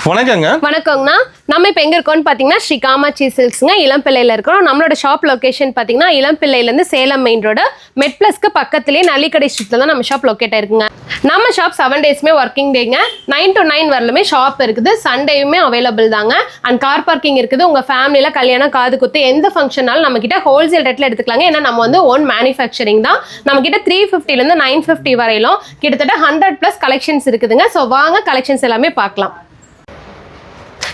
வணக்கங்க. வணக்கங்கண்ணா. நம்ம இப்போ எங்கே இருக்கோம்னு பார்த்தீங்கன்னா ஸ்ரீ காமாட்சி சில்க்ஸுங்க, இளம்பிள்ளையில் இருக்கிறோம். நம்மளோட ஷாப் லொக்கேஷன் பார்த்தீங்கன்னா இளம்பிள்ளையிலேருந்து சேலம் மெயின் ரோடு மெட் ப்ளஸ்க்கு பக்கத்துலேயே நல்லிக்கடை ஸ்ட்ரீட்டில் தான் நம்ம ஷாப் லொக்கேட் ஆயிருக்குங்க. நம்ம ஷாப் 7 டேஸ்மே ஒர்க்கிங் டேங்க. 9 to 9 வரலுமே ஷாப் இருக்குது. சண்டேயுமே அவைலபிள் தாங்க. அண்ட் கார் பார்க்கிங் இருக்குது. உங்கள் ஃபேமிலியில் கல்யாணம், காது குத்து எந்த ஃபங்க்ஷனாலும் நம்மக்கிட்ட ஹோல்சேல் ரேட்டில் எடுத்துக்கலாங்க. ஏன்னா நம்ம வந்து ஓன் மேனுஃபேக்சரிங் தான். நம்மக்கிட்ட 350லேருந்து 950 வரையிலும் கிட்டத்தட்ட 100+ கலெக்ஷன்ஸ் இருக்குதுங்க. ஸோ வாங்க கலெக்ஷன்ஸ் எல்லாமே பார்க்கலாம்.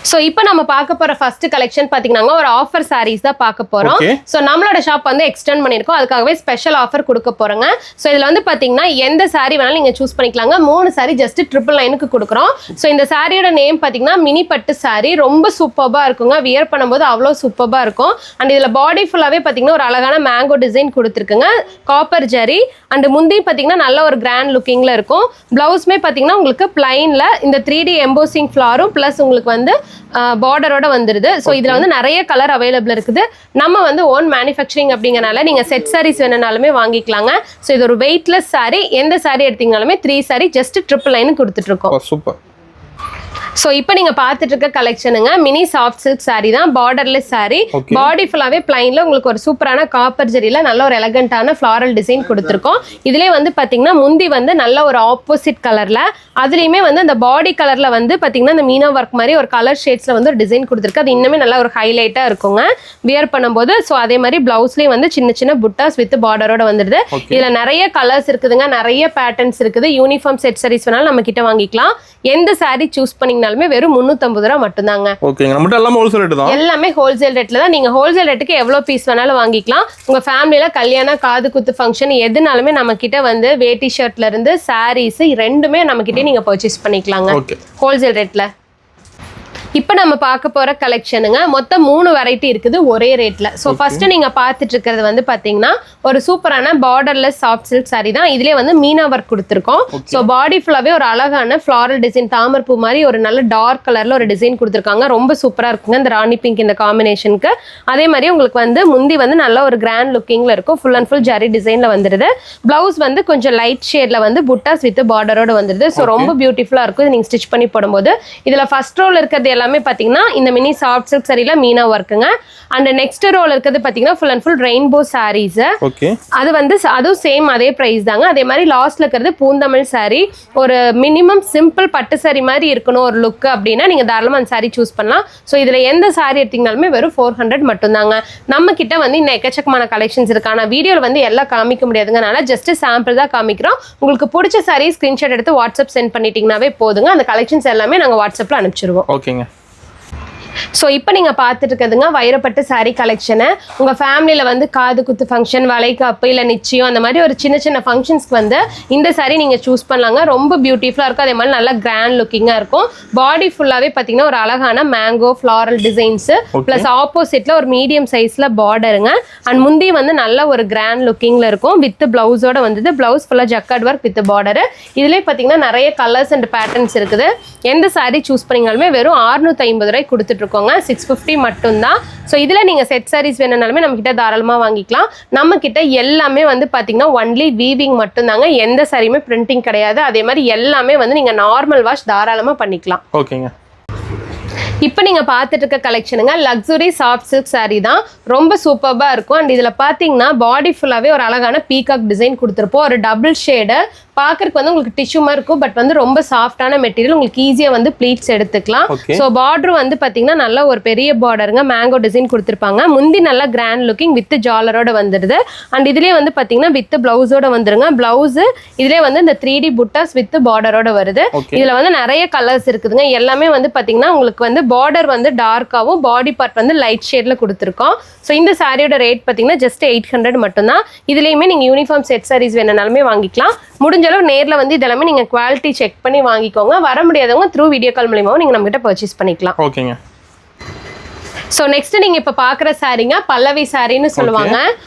ஸோ இப்போ நம்ம பார்க்க போகிற ஃபர்ஸ்ட் கலெக்ஷன் பார்த்தீங்கன்னா ஒரு ஆஃபர் சாரீஸ் தான் பார்க்க போகிறோம். ஸோ நம்மளோட ஷாப் வந்து எக்ஸ்டெண்ட் பண்ணியிருக்கோம். அதுக்காகவே ஸ்பெஷல் ஆஃபர் கொடுக்க போகிறோங்க. ஸோ இதில் வந்து பார்த்தீங்கன்னா எந்த சாரீ வேணாலும் நீங்கள் சூஸ் பண்ணிக்கலாங்க. 3 சாரீ ஜஸ்ட் 999க்கு கொடுக்குறோம். ஸோ இந்த சாரியோட நேம் பார்த்தீங்கன்னா மினி பட்டு சாரீ. ரொம்ப சூப்பராக இருக்குங்க. வியர் பண்ணும்போது அவ்வளோ சூப்பராக இருக்கும். அண்ட் இதில் பாடி ஃபுல்லாகவே பார்த்தீங்கன்னா ஒரு அழகான மேங்கோ டிசைன் கொடுத்துருக்குங்க. காப்பர் ஜரி அண்ட் முந்தி பார்த்தீங்கன்னா நல்ல ஒரு கிராண்ட் லுக்கிங்கில் இருக்கும். ப்ளவுஸ்மே பார்த்தீங்கன்னா உங்களுக்கு பிளைனில் இந்த 3D எம்போசிங் ஃப்ளாரும் ப்ளஸ் உங்களுக்கு வந்து பார்டரோட வந்துருது. ஸோ இதில் வந்து நிறைய கலர் அவைலபிள் இருக்குது. நம்ம வந்து ஓன் மேனுஃபேக்சரிங் அப்படிங்கறனால நீங்கள் செட் சாரீஸ் வேணுனாலுமே வாங்கிக்கலாங்க. ஸோ இது ஒரு வெயிட்லெஸ் சாரீ. எந்த சாரீ எடுத்தீங்கனாலுமே 3 சாரீ ஜஸ்ட் 999 கொடுத்துட்டு இருக்கோம். சூப்பர். ஸோ இப்போ நீங்கள் பார்த்துட்டு இருக்க கலெக்ஷனுங்க மினி சாஃப்ட் சில்க் சாரீ தான். பார்டர்லெஸ் சாரீ. பாடி ஃபுல்லாகவே பிளைனில் உங்களுக்கு ஒரு சூப்பரான காப்பர் ஜரியில் நல்ல ஒரு எலகண்டான ஃப்ளாரல் டிசைன் கொடுத்துருக்கோம். இதிலே வந்து பார்த்தீங்கன்னா முந்தி வந்து நல்ல ஒரு ஆப்போசிட் கலரில், அதுலேயுமே வந்து அந்த பாடி கலரில் வந்து பார்த்தீங்கன்னா இந்த மீனா ஒர்க் மாதிரி ஒரு கலர் ஷேட்ஸில் வந்து ஒரு டிசைன் கொடுத்துருக்கு. அது இன்னுமே நல்லா ஒரு ஹைலைட்டாக இருக்குங்க வியர் பண்ணும்போது. ஸோ அதே மாதிரி ப்ளவுஸ்லேயும் வந்து சின்ன சின்ன புட்டாஸ் வித் பார்டரோட வந்துடுது. இதில் நிறைய கலர்ஸ் இருக்குதுங்க, நிறைய பேட்டர்ன்ஸ் இருக்குது. யூனிஃபார்ம் செட் சாரீஸ் வேணாலும் நம்ம கிட்ட வாங்கிக்கலாம். எந்த சாரீ சூஸ் பண்ணிங்கனாலுமே வெறும் 350 ரூபா மட்டும்தாங்க. ஓகேங்க. நம்மட்ட எல்லாமே ஹோல்சேல் ரேட் தான். எல்லாமே ஹோல்சேல் ரேட்ல தான். நீங்க ஹோல்சேல் ரேட்டுக்கு எவ்வளவு பீஸ் வேணாலும் வாங்கிக்கலாம். உங்க ஃபேமிலியில கல்யாணம், காது குத்து ஃபங்க்ஷன் எதுனாலுமே நம்ம கிட்ட வந்து வேட்டி ஷர்ட்ல இருந்து சாரீஸ் ரெண்டுமே நம்ம கிட்டே நீங்க பர்ச்சேஸ் பண்ணிக்கலாங்க ஹோல்சேல் ரேட்ல. இப்போ நம்ம பார்க்க போகிற கலெக்ஷனுங்க மொத்தம் 3 வெரைட்டி இருக்குது ஒரே ரேட்டில். ஸோ ஃபஸ்ட்டு நீங்கள் பார்த்துட்டு இருக்கிறது வந்து பார்த்தீங்கன்னா ஒரு சூப்பரான பார்டர்லெஸ் சாஃப்ட் சில்க் சாரீ தான். இதிலே வந்து மீனா ஒர்க் கொடுத்துருக்கோம். ஸோ பாடி ஃபுல்லாகவே ஒரு அழகான ஃப்ளாரல் டிசைன், தாமரை பூ மாதிரி ஒரு நல்ல டார்க் கலரில் ஒரு டிசைன் கொடுத்துருக்காங்க. ரொம்ப சூப்பராக இருக்குங்க இந்த ராணி பிங்க் இந்த காம்பினேஷனுக்கு. அதே மாதிரி உங்களுக்கு வந்து முந்தி வந்து நல்ல ஒரு கிராண்ட் லுக்கிங்கில் இருக்கும். ஃபுல் அண்ட் ஃபுல் ஜரி டிசைனில் வந்துடுது. ப்ளவுஸ் வந்து கொஞ்சம் லைட் ஷேடில் வந்து புட்டாஸ் வித் பார்டரோட வந்துடுது. ஸோ ரொம்ப பியூட்டிஃபுல்லாக இருக்கும் நீங்கள் ஸ்டிச் பண்ணி போடும்போது. இதில் ஃபர்ஸ்ட் ரோல் இருக்கிறது எல்லாமே பாத்தீங்கன்னா இந்த மினி சாஃப்ட் சில்க் சாரீல மீனா ஒர்க்குங்க. அண்ட் நெக்ஸ்ட் ரோல் இருக்கிறது பாத்தீங்கன்னா full and full rainbow sarees. அது வந்து அதுவும் சேம் அதே பிரைஸ் தாங்க. அதே மாதிரி லாஸ்ட்ல இருக்கிறது பூந்தமிழ் சாரீ. ஒரு மினிமம் சிம்பிள் பட்டு சாரீ மாதிரி இருக்கணும் ஒரு லுக் அப்படின்னா நீங்க தாராளமா அந்த சாரீ சூஸ் பண்ணலாம். ஸோ இதுல எந்த சாரீ எடுத்தீங்கனாலுமே வெறும் 400 மட்டும் தாங்க. நம்ம கிட்ட வந்து இன்னும் எக்கச்சக்கமான கலெக்ஷன்ஸ் இருக்கு. ஆனா வீடியோல வந்து எல்லாம் காமிக்க முடியாதுங்கனால ஜஸ்ட் சாம்பிள் தான் காமிக்கிறோம். உங்களுக்கு பிடிச்ச சாரீ ஸ்கிரீன்ஷாட் எடுத்து வாட்ஸ்அப் சென்ட் பண்ணிட்டீங்கன்னாவே போதுங்க. அந்த கலெக்ஷன்ஸ் எல்லாமே நாங்க வாட்ஸ்அப்ல அனுப்பிச்சிருவோம். ஓகேங்க. ஸோ இப்போ நீங்கள் பார்த்துட்டு இருக்கிறதுங்க வைரப்பட்டு சாரீ கலெக்ஷனு. உங்கள் ஃபேமிலியில் வந்து காது குத்து ஃபங்க்ஷன், வளைகாப்பு இல்லை நிச்சயம் அந்த மாதிரி ஒரு சின்ன சின்ன ஃபங்க்ஷன்ஸ்க்கு வந்து இந்த சாரீ நீங்கள் சூஸ் பண்ணலாங்க. ரொம்ப பியூட்டிஃபுல்லாக இருக்கும். அதே மாதிரி நல்லா கிராண்ட் லுக்கிங்காக இருக்கும். பாடி ஃபுல்லாகவே பார்த்தீங்கன்னா ஒரு அழகான மேங்கோ ஃப்ளாரல் டிசைன்ஸு ப்ளஸ் ஆப்போசிட்டில் ஒரு மீடியம் சைஸில் பார்டருங்க. அண்ட் முந்தி வந்து நல்ல ஒரு கிராண்ட் லுக்கிங்கில் இருக்கும் வித் ப்ளவுஸோட வந்தது. ப்ளவுஸ் ஃபுல்லாக ஜக்கார்ட் ஒர்க் வித் பார்டரு. இதிலே பார்த்தீங்கன்னா நிறைய கலர்ஸ் அண்ட் பேட்டர்ன்ஸ் இருக்குது. எந்த சாரீ சூஸ் பண்ணிங்கனாலுமே வெறும் 650 ரூபாய் கொடுத்துட்டு 650 மட்டும்தான். ஸோ இதில் நீங்கள் செட் சாரீஸ் வேணுனாலுமே நம்ம கிட்ட தாராளமாக வாங்கிக்கலாம். நம்ம கிட்ட எல்லாமே வந்து பார்த்தீங்கன்னா ஒன்லி வீவிங் மட்டும்தாங்க. எந்த சாரியுமே பிரிண்டிங் கிடையாது. அதே மாதிரி எல்லாமே வந்து நீங்கள் நார்மல் வாஷ் தாராளமாக பண்ணிக்கலாம். ஓகேங்க. இப்போ நீங்கள் பார்த்துட்டு இருக்க கலெக்ஷனுங்க லக்ஸுரி சாஃப்ட் சில்க் சாரீ தான். ரொம்ப சூப்பராக இருக்கும். அண்ட் இதில் பார்த்தீங்கன்னா பாடி ஃபுல்லாகவே ஒரு அழகான பீகாக் டிசைன் கொடுத்துருப்போம். ஒரு டபுள் ஷேடு பார்க்கறதுக்கு வந்து உங்களுக்கு டிஷ்யூ மாதிரி இருக்கும். பட் வந்து ரொம்ப சாஃப்டான மெட்டீரியல். உங்களுக்கு ஈஸியாக வந்து ப்ளீட்ஸ் எடுத்துக்கலாம். ஸோ பார்டர் வந்து பார்த்தீங்கன்னா நல்ல ஒரு பெரிய பார்டருங்க. மேங்கோ டிசைன் கொடுத்துருப்பாங்க. முந்தி நல்லா கிராண்ட் லுக்கிங் வித் ஜாலரோட வந்துடுது. அண்ட் இதுலேயே வந்து பார்த்தீங்கன்னா வித் பிளவுஸோட வந்துருங்க. பிளவுஸ் இதுலேயே வந்து இந்த 3D புட்டாஸ் வித் பார்டரோட வருது. இதில் வந்து நிறைய கலர்ஸ் இருக்குதுங்க. எல்லாமே வந்து பார்த்தீங்கன்னா உங்களுக்கு வந்து பார்டர் வந்து டார்க்காகவும் பாடி பார்ட் வந்து லைட் ஷேடில் கொடுத்துருக்கோம். ஸோ இந்த சாரியோட ரேட் பார்த்தீங்கன்னா ஜஸ்ட் 800 மட்டும்தான். இதுலேயுமே நீங்கள் யூனிஃபார்ம் செட் சாரீஸ் வேணுனாலுமே வாங்கிக்கலாம். முடிஞ்ச அளவு நேரில் வந்து இதெல்லாமே நீங்கள் குவாலிட்டி செக் பண்ணி வாங்கிக்கோங்க. வர முடியாதவங்க த்ரூ வீடியோ கால் மூலியமாகவும் நீங்கள் நம்மகிட்ட பர்ச்சேஸ் பண்ணிக்கலாம். ஓகேங்க. ஸோ நெக்ஸ்ட் நீங்கள் இப்போ பார்க்குற சாரீங்க பல்லவி சாரின்னு சொல்லுவாங்க.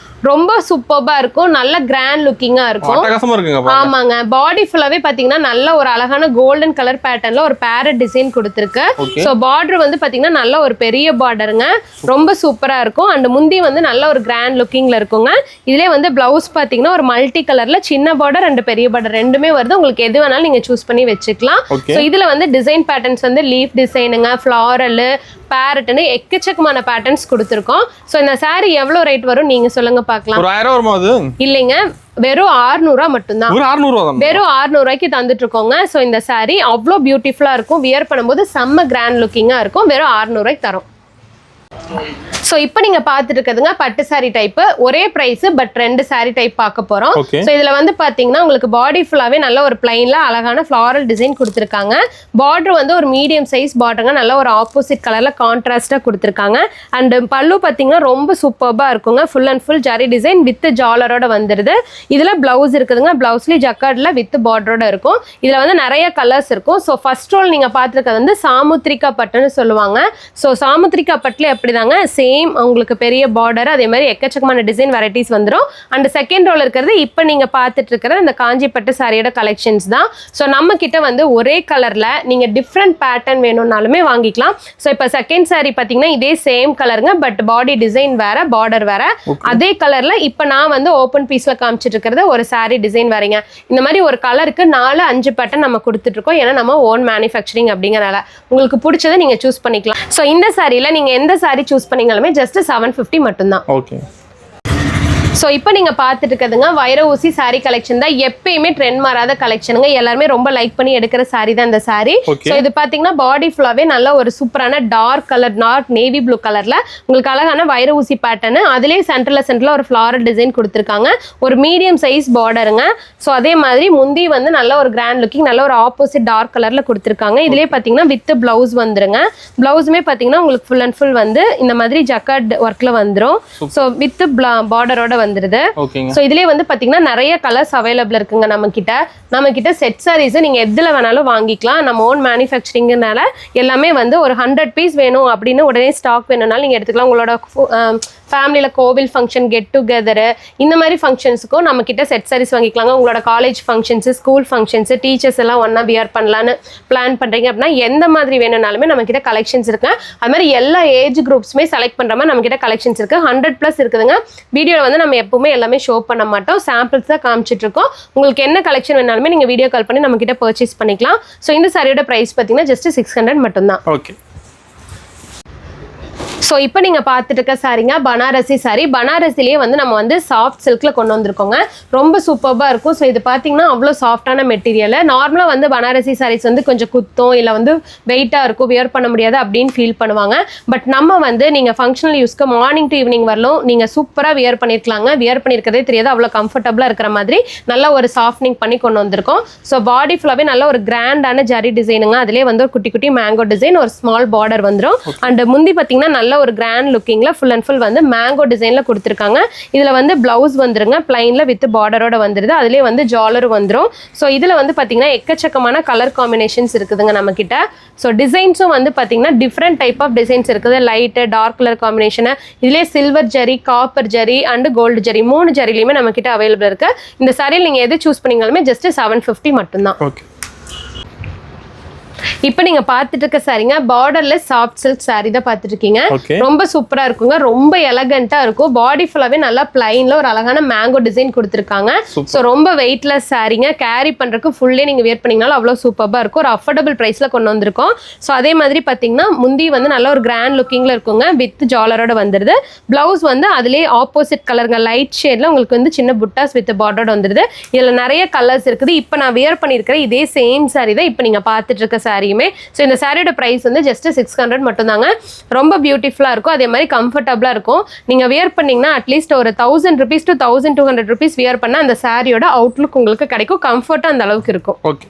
ரொம்ப சூப்பர்பா இருக்கும், நல்ல கிராண்ட் லுக்கிங்கா இருக்கும். அட்டகாசமா இருக்குங்க. ஆமாங்க, பாடி ஃபுல்லாவே பாத்தீங்கன்னா நல்ல ஒரு அழகான கோல்டன் கலர் பேட்டர்ன்ல ஒரு பேரட் டிசைன் கொடுத்திருக்கு. சோ பார்டர் வந்து பாத்தீங்கன்னா நல்ல ஒரு பெரிய பார்டருங்க, ரொம்ப சூப்பரா இருக்கும். அண்ட் முந்தி வந்து நல்ல ஒரு கிராண்ட் லுக்கிங்ல இருக்குங்க. இதுலயே வந்து பிளவுஸ் பாத்தீங்கன்னா ஒரு மல்டி கலர்ல சின்ன பார்டர் அண்ட் பெரிய பார்டர் ரெண்டுமே வருது. உங்களுக்கு எது வேணாலும் நீங்க சூஸ் பண்ணி வச்சுக்கலாம். சோ இதுல வந்து டிசைன் பேட்டர்ன்ஸ் வந்து லீஃப் டிசைனுங்க, ஃப்ளாரல், பேரட்னு எக்கச்சக்கமான பேட்டர்ன்ஸ் கொடுத்துருக்கோம். ஸோ இந்த சாரி எவ்வளோ ரேட் வரும் நீங்க சொல்லுங்க பார்க்கலாம். ஒரு 1000 வருமா அது? இல்லைங்க, வெறும் 600 மட்டும்தான். வெறும் 600 ரூபாய்க்கு தந்துட்டு இருக்கோங்க. ஸோ இந்த சாரி அவ்வளோ பியூட்டிஃபுல்லா இருக்கும், வியர் பண்ணும்போது செம்ம கிராண்ட் லுக்கிங்கா இருக்கும். வெறும் 600 ரூபாய்க்கு தரும். ஸோ இப்போ நீங்க பார்த்துட்டு இருக்கிறதுங்க பட்டு சாரி டைப், ஒரே பிரைஸ் பட் ரெண்டு சாரி டைப் பார்க்க போறோம். ஸோ இதுல வந்து பாத்தீங்கன்னா உங்களுக்கு பாடி ஃபுல்லாவே நல்ல ஒரு பிளைன்ல அழகான ஃபிளாரல் டிசைன் கொடுத்துருக்காங்க. பார்டர் வந்து ஒரு மீடியம் சைஸ் பார்டருங்க, நல்ல ஒரு ஆப்போசிட் கலர்ல கான்ட்ராஸ்டா கொடுத்துருக்காங்க. அண்ட் பல்லு பாத்தீங்கன்னா ரொம்ப சூப்பர்பா இருக்குங்க, full and full zari design with ஜாலரோட வந்துருது. இதுல பிளவுஸ் இருக்குதுங்க, பிளவுஸ்லயும் ஜக்கார்ட்ல வித் பார்டரோட இருக்கும். இதுல வந்து நிறைய கலர்ஸ் இருக்கும். ஸோ ஃபர்ஸ்ட் ரோல் நீங்க பார்த்துருக்கிறது வந்து சாமுத்ரிகா பட்டுன்னு சொல்லுவாங்க. ஸோ சாமுத்ரிகா பட்டுல எப்படிதாங்க சேம் உங்களுக்கு பெரிய பார்டர், அதே மாதிரி எக்கச்சக்கமான டிசைன் வெரைட்டிஸ் வந்துடும். அண்ட் செகண்ட் ரோல் இருக்கிறது இப்போ நீங்க பார்த்துட்டு இருக்கிற இந்த காஞ்சி பட்டு சாரியோட கலெக்ஷன்ஸ் தான். ஸோ நம்ம கிட்ட வந்து ஒரே கலர்ல நீங்க டிஃப்ரெண்ட் பேட்டர்ன் வேணும்னாலுமே வாங்கிக்கலாம். ஸோ இப்போ செகண்ட் சாரி பார்த்தீங்கன்னா இதே சேம் கலருங்க, பட் பாடி டிசைன் வேற, பார்டர் வேற. அதே கலர்ல இப்போ நான் வந்து ஓப்பன் பீஸ்ல காமிச்சிட்டு இருக்கிறது ஒரு சாரி டிசைன் வேறங்க. இந்த மாதிரி ஒரு கலருக்கு 4-5 பேட்டர்ன் நம்ம கொடுத்துட்டு இருக்கோம். ஏன்னா நம்ம ஓன் மேனுஃபேக்சரிங் அப்படிங்கறனால உங்களுக்கு பிடிச்சதை நீங்க சூஸ் பண்ணிக்கலாம். ஸோ இந்த சாரியில நீங்க எந்த சாரி சூஸ் பண்ணீங்களுமே ஜஸ்ட் 750 மட்டும்தான். ஓகே. ஸோ இப்போ நீங்கள் பார்த்துட்டு இருக்கிறதுங்க வைர ஊசி சாரி கலெக்ஷன் தான். எப்பயுமே ட்ரெண்ட் மாறாத கலெக்ஷனுங்க, எல்லாருமே ரொம்ப லைக் பண்ணி எடுக்கிற சாரி தான் இந்த சாரி. ஸோ இது பார்த்தீங்கன்னா பாடி ஃபுல்லாவே நல்ல ஒரு சூப்பரான dark colour, dark navy blue கலர்ல உங்களுக்கு அழகான வைர ஊசி பேட்டர்ன், அதுலேயே சென்டர்ல ஒரு ஃப்ளாரல் டிசைன் கொடுத்துருக்காங்க. ஒரு மீடியம் சைஸ் பார்டருங்க. ஸோ அதே மாதிரி முந்தி வந்து நல்ல ஒரு கிராண்ட் லுக்கிங், நல்ல ஒரு ஆப்போசிட் டார்க் கலர்ல கொடுத்துருக்காங்க. இதுலேயே பார்த்தீங்கன்னா வித் பிளவுஸ் வந்துருங்க. பிளவுஸுமே பார்த்தீங்கன்னா உங்களுக்கு ஃபுல் அண்ட் ஃபுல் வந்து இந்த மாதிரி ஜக்கார்ட் ஒர்க்ல வந்துடும். ஸோ வித் பார்டரோட வந்துருது. சோ இதுலயே வந்து பாத்தீங்கன்னா நிறைய கலர்ஸ் அவைலபிள் இருக்குங்க நம்ம கிட்ட செட் சாரீஸ் நீங்க எதுல வேணாலும் வாங்கிக்கலாம். நம்ம ஓன் மேனுஃபேக்சரிங்னால எல்லாமே வந்து ஒரு 100 பீஸ் வேணும் அப்படின்னு உடனே ஸ்டாக் வேணும்னாலும் நீங்க எடுத்துக்கலாம். உங்களோட ஃபேமிலியில கோவில் ஃபங்க்ஷன், கெட் டுகெதர், இந்த மாதிரி ஃபங்க்ஷன்ஸுக்கும் நம்ம கிட்ட செட் சாரீஸ் வாங்கிக்கலாங்க. உங்களோட college functions, school functions, teachers எல்லாம் ஒன்னா வியர் பண்ணலான்னு பிளான் பண்றீங்க அப்படின்னா எந்த மாதிரி வேணும்னாலுமே நம்ம கிட்ட கலெக்ஷன்ஸ் இருக்கு. அது மாதிரி எல்லா ஏஜ் குரூப்ஸுமே செலக்ட் பண்ற மாதிரி நம்ம கிட்ட கலெக்ஷன்ஸ் இருக்கு. 100+ இருக்குதுங்க. வீடியோல வந்து நம்ம எப்பவுமே எல்லாமே ஷோ பண்ண மாட்டோம், சாம்பிள்ஸ் தான் காமிச்சிட்டு இருக்கோம். உங்களுக்கு என்ன கலெக்ஷன் வேணாலுமே நீங்க வீடியோ கால் பண்ணி நம்ம கிட்ட பர்ச்சேஸ் பண்ணிக்கலாம். ஸோ இந்த சாரியோட பிரைஸ் பார்த்தீங்கன்னா ஜஸ்ட் 600 மட்டும்தான். ஓகே. ஸோ இப்போ நீங்கள் பார்த்துட்டு இருக்க சாரிங்க பனாரசி சாரி. பனாரசிலேயே வந்து நம்ம வந்து சாஃப்ட் சில்கில் கொண்டு வந்திருக்கோங்க, ரொம்ப சூப்பராக இருக்கும். ஸோ இது பார்த்தீங்கன்னா அவ்வளோ சாஃப்டான மெட்டீரியல். நார்மலாக வந்து பனாரசி சாரீஸ் வந்து கொஞ்சம் குத்தம் இல்லை வந்து வெயிட்டாக இருக்கும், வியர் பண்ண முடியாது அப்படின்னு ஃபீல் பண்ணுவாங்க. பட் நம்ம வந்து நீங்கள் ஃபங்க்ஷனல் யூஸ்க்கு மார்னிங் டு ஈவினிங் வரலும் நீங்கள் சூப்பராக வியர் பண்ணியிருக்கலாங்க. வியர் பண்ணியிருக்கிறதே தெரியாது, அவ்வளோ கம்ஃபர்டபுளாக இருக்கிற மாதிரி நல்ல ஒரு சாஃப்ட்னிங் பண்ணி கொண்டு வந்திருக்கோம். ஸோ பாடி ஃபுல்லாகவே நல்ல ஒரு கிராண்டான ஜரி டிசைனுங்க. அதிலே வந்து ஒரு குட்டி குட்டி மேங்கோ டிசைன், ஒரு ஸ்மால் பார்டர் வந்துடும். அண்ட் முந்தி பார்த்தீங்கன்னா நல்ல ஒரு கிராண்ட் லுக்கிங்ல ஃபுல் அண்ட் ஃபுல் வந்து மேங்கோ டிசைன்ல கொடுத்துருக்காங்க. இதுல வந்து பிளவுஸ் வந்துருங்க, பிளைன்ல வித் பார்டரோட வந்துருது. அதுலேயே வந்து ஜாலர் வந்துடும். ஸோ இதுல வந்து பாத்தீங்கன்னா எக்கச்சக்கமான கலர் காம்பினேஷன்ஸ் இருக்குதுங்க நம்ம கிட்ட. ஸோ டிசைன்ஸும் வந்து பாத்தீங்கன்னா டிஃப்ரெண்ட் டைப் ஆஃப் டிசைன்ஸ் இருக்குது. லைட்டு டார்க் கலர் காம்பினேஷன், இதுலேயே silver zari, copper zari and gold zari 3 ஜரிலையுமே நம்ம கிட்ட அவைலபிள் இருக்கு. இந்த சாரியில் நீங்க எது சூஸ் பண்ணீங்களுமே ஜஸ்ட் 750 மட்டும்தான். இப்போ நீங்க பார்த்துட்டு இருக்க சாரிங்க பார்டர்லெஸ் சாஃப்ட் சில்க் சாரி தான் பார்த்துட்டு இருக்கீங்க. ரொம்ப சூப்பரா இருக்குங்க, ரொம்ப எலகண்டா இருக்கும். பாடி ஃபுல்லாவே நல்லா பிளைன்ல ஒரு அழகான மேங்கோ டிசைன் கொடுத்துருக்காங்க. ஸோ ரொம்ப வெயிட்லெஸ் சாரிங்க, கேரி பண்றதுக்கு ஃபுல்லே நீங்க வியர் பண்ணீங்கனாலும் அவ்வளோ சூப்பராக இருக்கும். ஒரு அஃபோர்டபுள் பிரைஸ்ல கொண்டு வந்திருக்கோம். ஸோ அதே மாதிரி பார்த்தீங்கன்னா முந்தி வந்து நல்ல ஒரு கிராண்ட் லுக்கிங்ல இருக்குங்க, வித் ஜாலரோட வந்துருது. பிளவுஸ் வந்து அதுலேயே ஆப்போசிட் கலருங்க, லைட் ஷேட்ல உங்களுக்கு வந்து சின்ன புட்டாஸ் வித் பார்டரோட வந்துருது. இதுல நிறைய கலர்ஸ் இருக்குது. இப்போ நான் வியர் பண்ணியிருக்கிற இதே சேம் சாரி தான் இப்போ நீங்க பார்த்துட்டு இருக்க சாரியுமே. ஸோ இந்த சாரியோட பிரைஸ் வந்து ஜஸ்ட் 600 மட்டும்தாங்க. ரொம்ப பியூட்டிஃபுல்லா இருக்கும், அதே மாதிரி கம்ஃபர்டபுளா இருக்கும். நீங்க வியர் பண்ணீங்கன்னா அட்லீஸ்ட் ஒரு 1000 rupees to 1200 rupees வியர் பண்ணா அந்த சாரியோட அவுட்லுக் உங்களுக்கு கிடைக்கும். கம்ஃபர்ட்டா அந்த அளவுக்கு இருக்கும். ஓகே.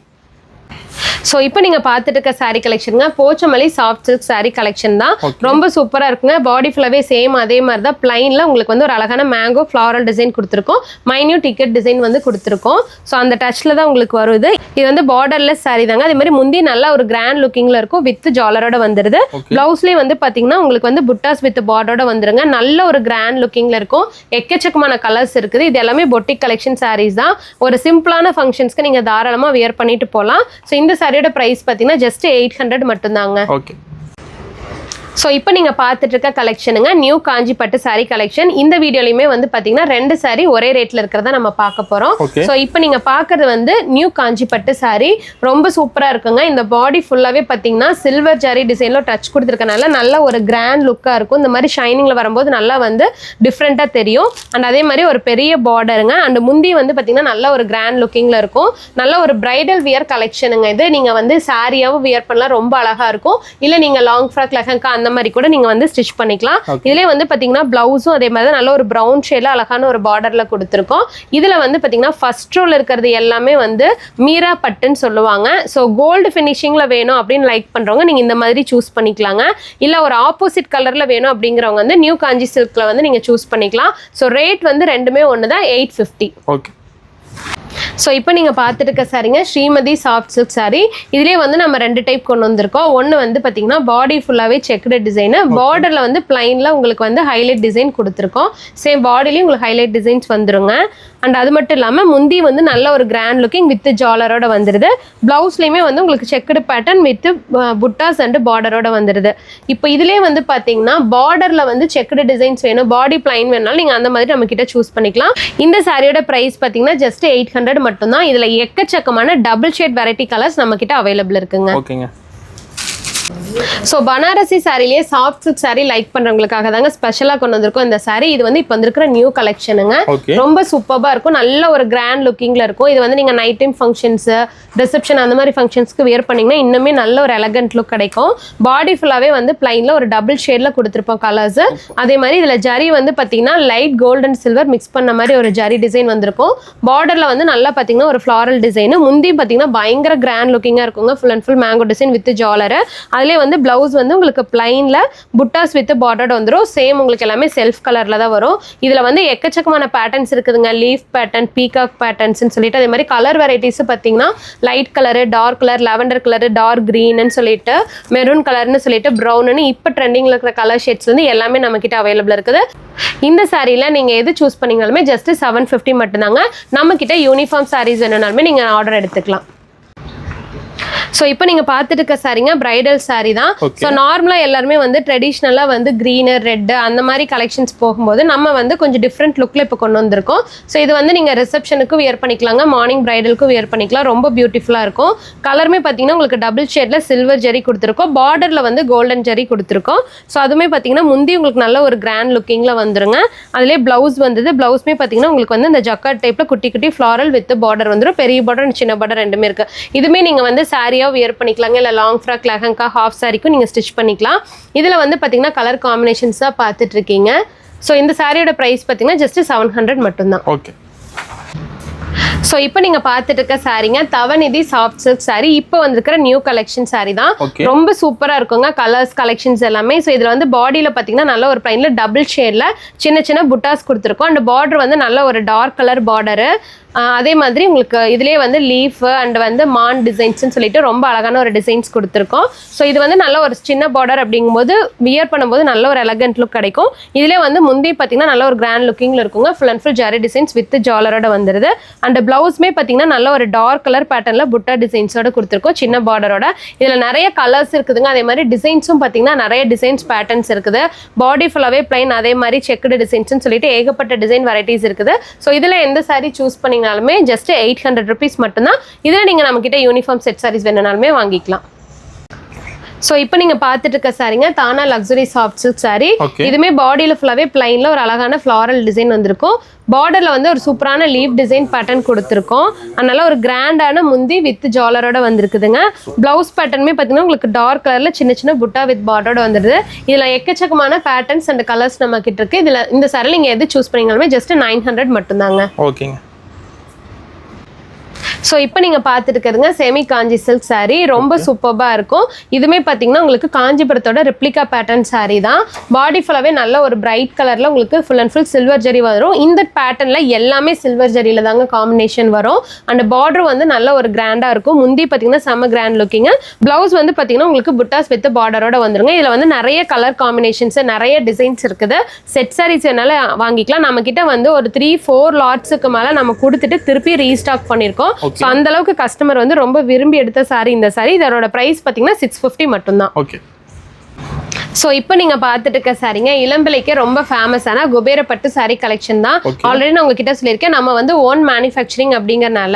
ஸோ இப்போ நீங்கள் பார்த்துட்டு இருக்க saree கலெக்ஷனுங்க Pochampally soft silk saree collection தான். ரொம்ப சூப்பராக இருக்குங்க. பாடி ஃபுல்லாகவே சேம் அதே மாதிரி தான் பிளைனில் உங்களுக்கு வந்து ஒரு அழகான மேங்கோ ஃப்ளாரல் டிசைன் கொடுத்துருக்கோம். மைன்யூட் டிக்கெட் டிசைன் வந்து கொடுத்துருக்கோம். ஸோ அந்த டச்சில் தான் உங்களுக்கு வருது. இது வந்து பார்டர்லெஸ் saree தாங்க. அதே மாதிரி முந்தி நல்லா ஒரு கிராண்ட் லுக்கிங்கில் இருக்கும் வித் ஜாலரோட வந்துருது. ப்ளவுஸ்லேயே வந்து பார்த்தீங்கன்னா உங்களுக்கு வந்து புட்டாஸ் வித் பார்டரோட வந்துருங்க. நல்ல ஒரு கிராண்ட் லுக்கிங்கில் இருக்கும். எக்கச்சக்கமான கலர்ஸ் இருக்குது. இது எல்லாமே பொட்டிக் கலெக்ஷன் sarees தான். ஒரு சிம்பிளான ஃபங்க்ஷன்ஸ்க்கு நீங்கள் தாராளமாக வியர் பண்ணிட்டு போகலாம். ஸோ இந்த சாரியோட பிரைஸ் பார்த்தீங்கன்னா ஜஸ்ட் 800 மட்டும்தாங்க. ஓகே. ஸோ இப்போ நீங்கள் பார்த்துட்டு இருக்க கலெக்ஷனுங்க நியூ காஞ்சி பட்டு saree கலெக்ஷன். இந்த வீடியோலையுமே வந்து பார்த்தீங்கன்னா 2 saree ஒரே ரேட்டில் இருக்கிறத நம்ம பார்க்க போகிறோம். ஸோ இப்போ நீங்கள் பார்க்குறது வந்து நியூ காஞ்சி பட்டு saree. ரொம்ப சூப்பராக இருக்குங்க. இந்த பாடி ஃபுல்லாகவே பார்த்தீங்கன்னா சில்வர் ஜரி டிசைனில் டச் கொடுத்துருக்கனால நல்ல ஒரு கிராண்ட் லுக்காக இருக்கும். இந்த மாதிரி ஷைனிங்கில் வரும்போது நல்லா வந்து டிஃப்ரெண்ட்டாக தெரியும். அண்ட் அதே மாதிரி ஒரு பெரிய பார்டருங்க. அண்ட் முந்தி வந்து பார்த்தீங்கன்னா நல்ல ஒரு கிராண்ட் லுக்கிங்கில் இருக்கும். நல்ல ஒரு பிரைடல் வியர் கலெக்ஷனுங்க. இது நீங்கள் வந்து சாரியாகவும் வியர் பண்ணலாம். ரொம்ப அழகாக இருக்கும். இல்லை நீங்கள் லாங் ஃப்ராக் லெஹங்கா அந்த மாதிரி கூட நீங்க வந்து ஸ்டிச் பண்ணிக்கலாம். இதுலயே வந்து பாத்தீங்கன்னா பிளவுஸும் அதே மாதிரி நல்ல ஒரு பிரவுன் ஷேட்ல அழகான ஒரு பார்டர்ல கொடுத்திருக்கோம். இதுல வந்து பாத்தீங்கன்னா ஃபர்ஸ்ட் ரோல இருக்கிறது எல்லாமே வந்து மீரா பட்டுன்னு சொல்லுவாங்க. ஸோ கோல்டு ஃபினிஷிங்ல வேணும் அப்படின்னு லைக் பண்றவங்க நீங்க இந்த மாதிரி சூஸ் பண்ணிக்கலாங்க. இல்ல ஒரு ஆப்போசிட் கலர்ல வேணும் அப்படிங்கிறவங்க வந்து நியூ காஞ்சி சில்க்ல வந்து நீங்க சூஸ் பண்ணிக்கலாம். ஸோ ரேட் வந்து ரெண்டுமே ஒண்ணுதான் 850. ஓகே. ஸோ இப்போ நீங்கள் பார்த்துட்டு இருக்க சாரிங்க ஸ்ரீமதி சாஃப்ட் சில்க் saree. இதுலேயே வந்து நம்ம 2 டைப் கொண்டு வந்திருக்கோம். ஒன்று வந்து பார்த்தீங்கன்னா பாடி ஃபுல்லாகவே செக்குடு டிசைனு, பார்டரில் வந்து பிளைனில் உங்களுக்கு வந்து ஹைலைட் டிசைன் கொடுத்துருக்கோம். சேம் பாடிலையும் உங்களுக்கு ஹைலைட் டிசைன்ஸ் வந்துருங்க. அண்ட் அது மட்டும் இல்லாமல் முந்தி வந்து நல்ல ஒரு கிராண்ட் லுக்கிங் வித் ஜாலரோட வந்துடுது. ப்ளவுஸ்லேயுமே வந்து உங்களுக்கு checked pattern with buttas and பார்டரோட வந்துடுது. இப்போ இதுலேயே வந்து பார்த்தீங்கன்னா பார்டரில் வந்து செக்குடு டிசைன்ஸ் வேணும், பாடி பிளைன் வேணாலும் நீங்கள் அந்த மாதிரி நம்ம கிட்ட சூஸ் பண்ணிக்கலாம். இந்த சாரியோட ப்ரைஸ் பார்த்தீங்கன்னா ஜஸ்ட் 800 மட்டும்தான். இதுல எக்கச்சக்கமான டபுள் ஷேட் வெரைட்டி கலர்ஸ் நம்ம கிட்ட அவைலபிள் இருக்குங்க. ஓகேங்க. ஸோ பனாரசி சாரிலேயே சாஃப்ட் சில்க் saree லைக் பண்றவங்களுக்காக தாங்க ஸ்பெஷலாக கொண்டு வந்திருக்கோம் இந்த saree. இது வந்து இப்போ வந்திருக்கிற நியூ கலெக்ஷனுங்க. ரொம்ப சூப்பராக இருக்கும். நல்ல ஒரு கிராண்ட் லுக்கிங்ல இருக்கும். இது வந்து நீங்க நைட் டைம் ஃபங்க்ஷன்ஸ், ரிசப்ஷன் அந்த மாதிரி ஃபங்க்ஷன்ஸ்க்கு வியர் பண்ணீங்கன்னா இன்னுமே நல்ல ஒரு எலகண்ட் லுக் கிடைக்கும். பாடி ஃபுல்லாவே வந்து பிளைன்ல ஒரு டபுள் ஷேட்ல கொடுத்துருப்போம் கலர்ஸ். அதே மாதிரி இதுல ஜரி வந்து பாத்தீங்கன்னா light gold and silver mix பண்ண மாதிரி ஒரு ஜரி டிசைன் வந்திருக்கும். பார்டர்ல வந்து நல்லா பாத்தீங்கன்னா ஒரு ஃபிளாரல் டிசைன், முந்தி பாத்தீங்கன்னா பயங்கர கிராண்ட் லுக்கிங்கா இருக்குங்க. Full and full mango design with ஜாலர். அதுலேயே வந்து பிளவுஸ் வந்து உங்களுக்கு பிளைன்ல புட்டாஸ் வித் பார்டர் வந்துடும். சேம் உங்களுக்கு எல்லாமே செல்ஃப் கலர்ல தான் வரும். இதுல வந்து எக்கச்சக்கமான பேட்டர்ன்ஸ் இருக்குதுங்க. லீஃப் பேட்டர்ன், பீகாக் பேட்டர்ன்ஸ் சொல்லிட்டு அதே மாதிரி கலர் வெரைட்டிஸ் பார்த்தீங்கன்னா light colour, dark colour, lavender colour, dark கிரீன்னு சொல்லிட்டு மெரூன் கலர்னு சொல்லிட்டு ப்ரௌன்னு இப்போ ட்ரெண்டிங்ல இருக்கிற கலர் ஷேட்ஸ் வந்து எல்லாமே நம்ம கிட்ட அவைலபிள் இருக்குது. இந்த சாரியில நீங்க எது சூஸ் பண்ணீங்கனாலுமே ஜஸ்ட் 750 மட்டும்தாங்க. நம்ம கிட்ட யூனிஃபார்ம் சாரீஸ் வேணும்னாலுமே நீங்க ஆர்டர் எடுத்துக்கலாம். ஸோ இப்போ நீங்கள் பார்த்துட்டு இருக்க சாரிங்க பிரைடல் saree தான். ஸோ நார்மலாக எல்லாருமே வந்து ட்ரெடிஷ்னலாக வந்து க்ரீனு, ரெட்டு அந்த மாதிரி கலெக்ஷன்ஸ் போகும்போது நம்ம வந்து கொஞ்சம் டிஃப்ரெண்ட் லுக்கில் இப்போ கொண்டு வந்திருக்கோம். ஸோ இது வந்து நீங்கள் ரிசப்ஷனுக்கு வியர் பண்ணிக்கலாங்க, மார்னிங் பிரைடலுக்கும் வியர் பண்ணிக்கலாம். ரொம்ப பியூட்டிஃபுல்லாக இருக்கும். கலருமே பார்த்தீங்கன்னா உங்களுக்கு டபுள் ஷேடில் சில்வர் ஜரி கொடுத்துருக்கோம், பார்டரில் வந்து கோல்டன் ஜரி கொடுத்துருக்கோம். ஸோ அதுவுமே பார்த்தீங்கன்னா முந்தி உங்களுக்கு நல்ல ஒரு கிராண்ட் லுக்கிங்கில் வந்துருங்க. அதிலே ப்ளவுஸ் வந்தது. ப்ளவுஸ்மே பார்த்தீங்கன்னா உங்களுக்கு வந்து இந்த ஜக்கார்ட் டைப்பில் குட்டி குட்டி ஃப்ளாரல் வித் பார்டர் வந்துடும். பெரிய பார்டர் சின்ன பார்டர் ரெண்டுமே இருக்குது. இதுவுமே நீங்கள் வந்து சாரியாக வியர் பண்ணிக்கலாங்க. இல்லை லாங் ஃப்ராக், லெஹங்கா, ஹாஃப் சாரிக்கும் நீங்கள் ஸ்டிச் பண்ணிக்கலாம். இதில் வந்து பார்த்தீங்கன்னா கலர் காம்பினேஷன்ஸ் தான் பார்த்துட்டு இருக்கீங்க. ஸோ இந்த சாரியோட ப்ரைஸ் பார்த்தீங்கன்னா ஜஸ்ட் 700 மட்டும்தான். ஓகே. ஸோ இப்போ நீங்கள் பார்த்துட்டு இருக்க சாரீங்க தவநிதி சாஃப்ட் சில்க் saree. இப்போ வந்திருக்கிற நியூ கலெக்ஷன் saree தான். ரொம்ப சூப்பராக இருக்குங்க கலர்ஸ் கலெக்ஷன்ஸ் எல்லாமே. ஸோ இதில் வந்து பாடியில் பார்த்தீங்கன்னா நல்ல ஒரு பிளைனில் டபுள் ஷேடில் சின்ன சின்ன புட்டாஸ் கொடுத்துருக்கோம். அண்ட் பார்டர் வந்து நல்ல ஒரு டார்க் கலர் பார்டரு. அதே மாதிரி உங்களுக்கு இதுலேயே வந்து லீஃப் அண்ட் வந்து மான் டிசைன்ஸ்னு சொல்லிட்டு ரொம்ப அழகான ஒரு டிசைன்ஸ் கொடுத்துருக்கோம். ஸோ இது வந்து நல்ல ஒரு சின்ன பார்டர் அப்படிங்கும்போது வியர் பண்ணும்போது நல்ல ஒரு எலகண்ட் லுக் கிடைக்கும். இதிலே வந்து முந்தி பார்த்தீங்கன்னா நல்ல ஒரு கிராண்ட் லுக்கிங்கில் இருக்குங்க. Full and full zari designs with ஜாலரோட வந்துடுது. அண்ட் ப்ளவுஸ்மே பார்த்தீங்கன்னா நல்ல ஒரு டார்க் கலர் பேட்டர்னில் புட்டா டிசைன்ஸோட கொடுத்துருக்கோம், சின்ன பார்டரோட. இதில் நிறைய கலர்ஸ் இருக்குதுங்க. அதே மாதிரி டிசைன்ஸும் பார்த்தீங்கன்னா நிறைய டிசைன்ஸ் பேட்டர்ன்ஸ் இருக்குது. பாடி ஃபுல்லாகவே பிளைன், அதே மாதிரி செக்குடு டிசைன்ஸ்னு சொல்லிட்டு ஏகப்பட்ட டிசைன் வெரைட்டிஸ் இருக்குது. ஸோ இதில் எந்த சாரீ சூஸ் பண்ணி ஜஸ்ட் 800 rupees மட்டும்தான். இதில் நீங்கள் நம்ம கிட்ட யூனிஃபார்ம் செட் சாரீஸ் வேணும்னாலுமே வாங்கிக்கலாம். ஸோ இப்போ நீங்கள் பார்த்துட்டு இருக்க சாரீங்க தானா லக்ஸுரி சாஃப்ட் சில்க் saree. இதுவுமே பாடியில் ஃபுல்லாகவே பிளைனில் ஒரு அழகான ஃப்ளாரல் டிசைன் வந்திருக்கும். பார்டரில் வந்து ஒரு சூப்பரான லீவ் டிசைன் பேட்டர்ன் கொடுத்துருக்கோம். அதனால ஒரு கிராண்டான முந்தி வித் ஜாலரோட வந்திருக்குதுங்க. ப்ளவுஸ் பேட்டர்னுமே பார்த்தீங்கன்னா உங்களுக்கு டார்க் கலரில் சின்ன சின்ன புட்டா வித் பார்டரோட வந்துடுது. இதில் எக்கச்சக்கமான பேட்டர்ன்ஸ் அண்ட் கலர்ஸ் நம்ம கிட்ட இருக்கு. இதில் இந்த சாரீ நீங்கள் எது சூஸ் பண்ணீங்கனாலுமே ஜஸ்ட் 900 மட்டும்தாங்க. ஓகேங்க. ஸோ இப்போ நீங்கள் பார்த்துருக்கிறதுங்க செமி காஞ்சி சில்க் saree ரொம்ப சூப்பராக இருக்கும். இதுவுமே பார்த்தீங்கன்னா உங்களுக்கு காஞ்சிபுரத்தோட ரெப்ளிகா பேட்டர்ன் saree தான். பாடி ஃபுல்லாகவே நல்ல ஒரு பிரைட் கலரில் உங்களுக்கு full and full silver zari வரும். இந்த பேட்டர்னில் எல்லாமே சில்வர் ஜரியில் தாங்க காம்பினேஷன் வரும். அண்ட் பார்டர் வந்து நல்ல ஒரு கிராண்டாக இருக்கும். முந்தி பார்த்தீங்கன்னா செம்ம கிராண்ட் லுக்கிங்க. ப்ளவுஸ் வந்து பார்த்தீங்கன்னா உங்களுக்கு புட்டாஸ் வித் பார்டரோட வந்துருங்க. இதில் வந்து நிறைய கலர் காம்பினேஷன்ஸ் நிறைய டிசைன்ஸ் இருக்குது. செட் சாரீஸ் வேணாலும் வாங்கிக்கலாம். நம்ம கிட்ட வந்து ஒரு 3-4 லாட்ஸுக்கு மேலே நம்ம கொடுத்துட்டு திருப்பி ரீஸ்டாக் பண்ணியிருக்கோம். ஸோ அந்த அளவுக்கு கஸ்டமர் வந்து ரொம்ப விரும்பி எடுத்த சாரி இந்த சாரி. இதோட பிரைஸ் பார்த்தீங்கன்னா 650 மட்டும்தான். ஓகே. ஸோ இப்போ நீங்கள் பார்த்துட்டு இருக்க சாரீங்க இளம்பிள்ளைக்கு ரொம்ப ஃபேமஸான குபேரப்பட்டு சாரீ கலெக்ஷன் தான். ஆல்ரெடி நான் உங்ககிட்ட சொல்லியிருக்கேன், நம்ம வந்து ஓன் மேனுஃபேக்சரிங் அப்படிங்கறனால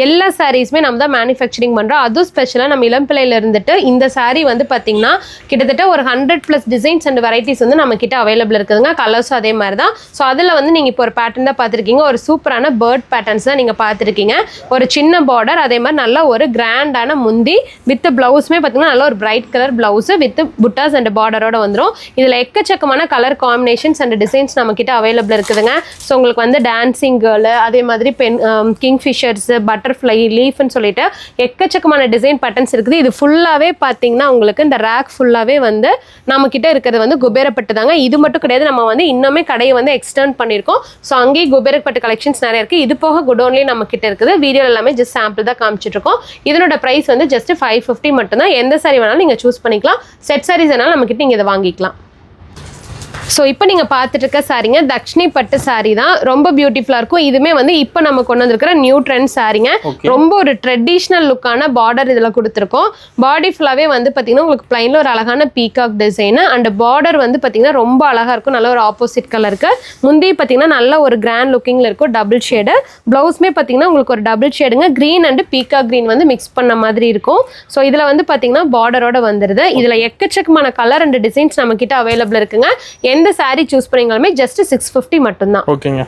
எல்லா சாரீஸுமே நம்ம தான் மேனுஃபேக்சரிங் பண்ணுறோம். அதுவும் ஸ்பெஷலாக நம்ம இளம்பிள்ளையில இருந்துட்டு இந்த சாரீ வந்து பார்த்தீங்கன்னா கிட்டத்தட்ட ஒரு 100+ டிசைன்ஸ் அண்ட் வெரைட்டிஸ் வந்து நம்ம கிட்ட அவைலபிள் இருக்குதுங்க. கலர்ஸும் அதே மாதிரி தான். ஸோ அதில் வந்து நீங்கள் இப்போ ஒரு பேட்டர்ன் தான் பார்த்துருக்கீங்க. ஒரு சூப்பரான பேர்ட் பேட்டர்ன்ஸ் தான் நீங்கள் பார்த்துருக்கீங்க. ஒரு சின்ன பார்டர், அதே மாதிரி நல்ல ஒரு கிராண்டான முந்தி வித் பிளவுஸுமே பார்த்தீங்கன்னா நல்ல ஒரு bright colour blouse with buttas and பார்டரோட வந்துடும். இதில் எக்கச்சக்கமான கலர் காம்பினேஷன்ஸ் அண்ட் டிசைன்ஸ் நம்ம கிட்ட அவைலபிள் இருக்குதுங்க. ஸோ உங்களுக்கு வந்து டான்சிங் கேர்ள், அதே மாதிரி கிங்ஃபிஷர்ஸ், பட்டர்ஃப்ளை, லீஃப்னு சொல்லிட்டு எக்கச்சக்கமான டிசைன் பேட்டர்ன்ஸ் இருக்குது. இது ஃபுல்லாகவே பார்த்தீங்கன்னா உங்களுக்கு இந்த ரேக் ஃபுல்லாகவே வந்து நம்ம கிட்ட இருக்கிறது வந்து குபேரப்பட்டு தாங்க. இது மட்டும் கிடையாது, நம்ம வந்து இன்னுமே கடையை வந்து எக்ஸ்டெண்ட் பண்ணியிருக்கோம். ஸோ அங்கேயே குபேரப்பட்டு கலெக்ஷன்ஸ் நிறைய இருக்குது. இது போக குடோன்லேயே நம்ம கிட்ட இருக்குது. வீடியோ எல்லாமே ஜஸ்ட் சாம்பிள் தான் காமிச்சிட்டு இருக்கோம். இதனோட ப்ரைஸ் வந்து ஜஸ்ட் 550 மட்டும்தான். எந்த சாரி வேணாலும் நீங்கள் சூஸ் பண்ணிக்கலாம். செட் சாரீஸ் வேணாலும் நம்ம கிட்ட இதை வாங்கிக்கலாம். ஸோ இப்போ நீங்கள் பார்த்துட்டு இருக்க சாரீங்க தக்ஷினி பட்டு சாரீ தான். ரொம்ப பியூட்டிஃபுல்லாக இருக்கும். இதுவுமே வந்து இப்போ நம்ம கொண்டு வந்திருக்கிற நியூ ட்ரெண்ட் சாரீங்க. ரொம்ப ஒரு ட்ரெடிஷ்னல் லுக்கான பார்டர் இதில் கொடுத்துருக்கோம். பாடி ஃபுல்லாகவே வந்து பார்த்தீங்கன்னா உங்களுக்கு பிளைனில் ஒரு அழகான பீகாக் டிசைனு அண்ட் பார்டர் வந்து பார்த்தீங்கன்னா ரொம்ப அழகாக இருக்கும். நல்ல ஒரு ஆப்போசிட் கலருக்கு. முந்தி பார்த்தீங்கன்னா நல்ல ஒரு கிராண்ட் லுக்கிங்கில் இருக்கும். Double shade. ப்ளவுஸ்மே பார்த்தீங்கன்னா உங்களுக்கு ஒரு டபுள் ஷேடுங்க. க்ரீன் அண்ட் பீகாக் க்ரீன் வந்து மிக்ஸ் பண்ண மாதிரி இருக்கும். ஸோ இதில் வந்து பார்த்தீங்கன்னா பார்டரோட வந்துடுது. இதில் எக்கச்சக்கமான கலர் அண்ட் டிசைன்ஸ் நம்ம கிட்ட அவைலபிள் இருக்குங்க. எந்த சாரி சூஸ் பண்ணீங்களுமே ஜஸ்ட் 650 மட்டும்தான். ஓகேங்க.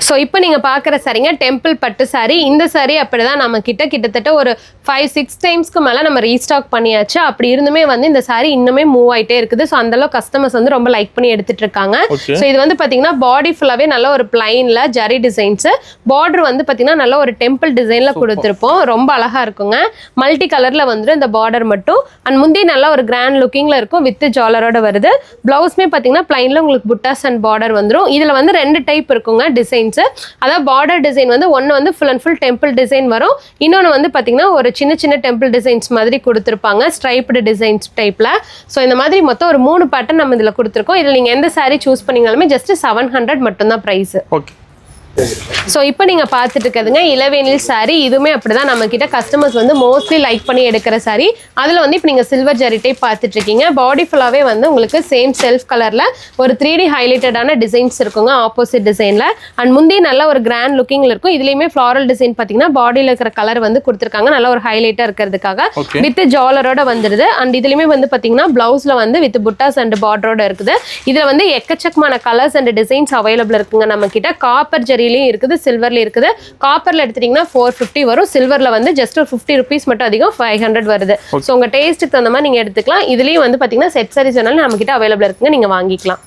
ஸோ இப்போ நீங்கள் பார்க்குற சாரீங்க டெம்பிள் பட்டு சாரீ. இந்த சாரீ அப்படி தான் நம்ம கிட்டத்தட்ட ஒரு 5-6 டைம்ஸ்க்கு மேலே நம்ம ரீஸ்டாக் பண்ணியாச்சு. அப்படி இருந்துமே வந்து இந்த சாரீ இன்னுமே மூவ் ஆகிட்டே இருக்குது. ஸோ அந்தளவு கஸ்டமர்ஸ் வந்து ரொம்ப லைக் பண்ணி எடுத்துட்டு இருக்காங்க. ஸோ இது வந்து பார்த்தீங்கன்னா பாடி ஃபுல்லாகவே நல்ல ஒரு பிளைனில் ஜரி டிசைன்ஸு, பார்டர் வந்து பார்த்தீங்கன்னா நல்ல ஒரு டெம்பிள் டிசைனில் கொடுத்துருப்போம். ரொம்ப அழகாக இருக்குங்க. மல்டி கலரில் வந்துடும் இந்த பார்டர் மட்டும். அண்ட் முந்தி நல்ல ஒரு கிராண்ட் லுக்கிங்கில் இருக்கும் வித் ஜாலரோட வருது. ப்ளவுஸ்மே பார்த்தீங்கன்னா பிளைனில் உங்களுக்கு புட்டாஸ் அண்ட் பார்டர் வந்துடும். இதில் வந்து 2 டைப் இருக்குங்க டிசைன்ஸ். அதாவது பார்டர் டிசைன் வந்து ஒன்று வந்து full and full temple design வரும். இன்னொன்று வந்து பார்த்தீங்கன்னா ஒரு சின்ன சின்ன டெம்பிள் டிசைன்ஸ் மாதிரி கொடுத்துருப்பாங்க ஸ்ட்ரைப்டு டிசைன்ஸ் டைப்பில். ஸோ இந்த மாதிரி மொத்தம் ஒரு 3 பேட்டர்ன் நம்ம இதில் கொடுத்துருக்கோம். இதில் நீங்கள் எந்த சாரீ சூஸ் பண்ணீங்களுமே ஜஸ்ட் 700 மட்டும்தான் ப்ரைஸ். ஓகே. ஸோ இப்போ நீங்கள் பார்த்துட்டு இருக்கிறதுங்க இளவேனில் சாரீ. இதுவுமே அப்படிதான் நம்ம கிட்ட கஸ்டமர்ஸ் வந்து மோஸ்ட்லி லைக் பண்ணி எடுக்கிற சாரீ. அதில் வந்து இப்போ நீங்கள் சில்வர் ஜரி டைப் பார்த்துட்டு இருக்கீங்க. பாடி ஃபுல்லாகவே வந்து உங்களுக்கு சேம் செல்ஃப் கலரில் ஒரு 3D ஹைலைட்டடான டிசைன்ஸ் இருக்குங்க ஆப்போசிட் டிசைனில். அண்ட் முந்தி நல்ல ஒரு கிராண்ட் லுக்கிங்கில் இருக்கும். இதுலேயுமே ஃப்ளாரல் டிசைன் பார்த்தீங்கன்னா பாடியில் இருக்கிற கலர் வந்து கொடுத்துருக்காங்க நல்ல ஒரு ஹைலைட்டாக இருக்கிறதுக்காக வித் ஜாலரோட வந்துடுது. அண்ட் இதுலேயுமே வந்து பார்த்தீங்கன்னா ப்ளவுஸில் வந்து வித் புட்டாஸ் அண்ட் பார்டரோட இருக்குது. இதில் வந்து எக்கச்சக்கமான கலர்ஸ் அண்ட் டிசைன்ஸ் அவைலபிள் இருக்குங்க நம்ம கிட்ட. காப்பர் ஜரி இருக்குது, சில்வர்ல இருக்குது. காப்பர்ல எடுத்துட்டீங்கன்னா 450 வரும். சில்வர்ல வந்து ஜஸ்ட் ஒரு 50 rupees மட்டும் அதிகம் 500 வருது. ஸோ உங்க டேஸ்ட்டுக்கு தகுந்த மாதிரி நீங்க எடுத்துக்கலாம். இதுலயும் வந்து பாத்தீங்கன்னா செட் சாரீஸ் வேணாலும் நம்ம கிட்ட அவைலபிள் இருக்குங்க, நீங்க வாங்கிக்கலாம்.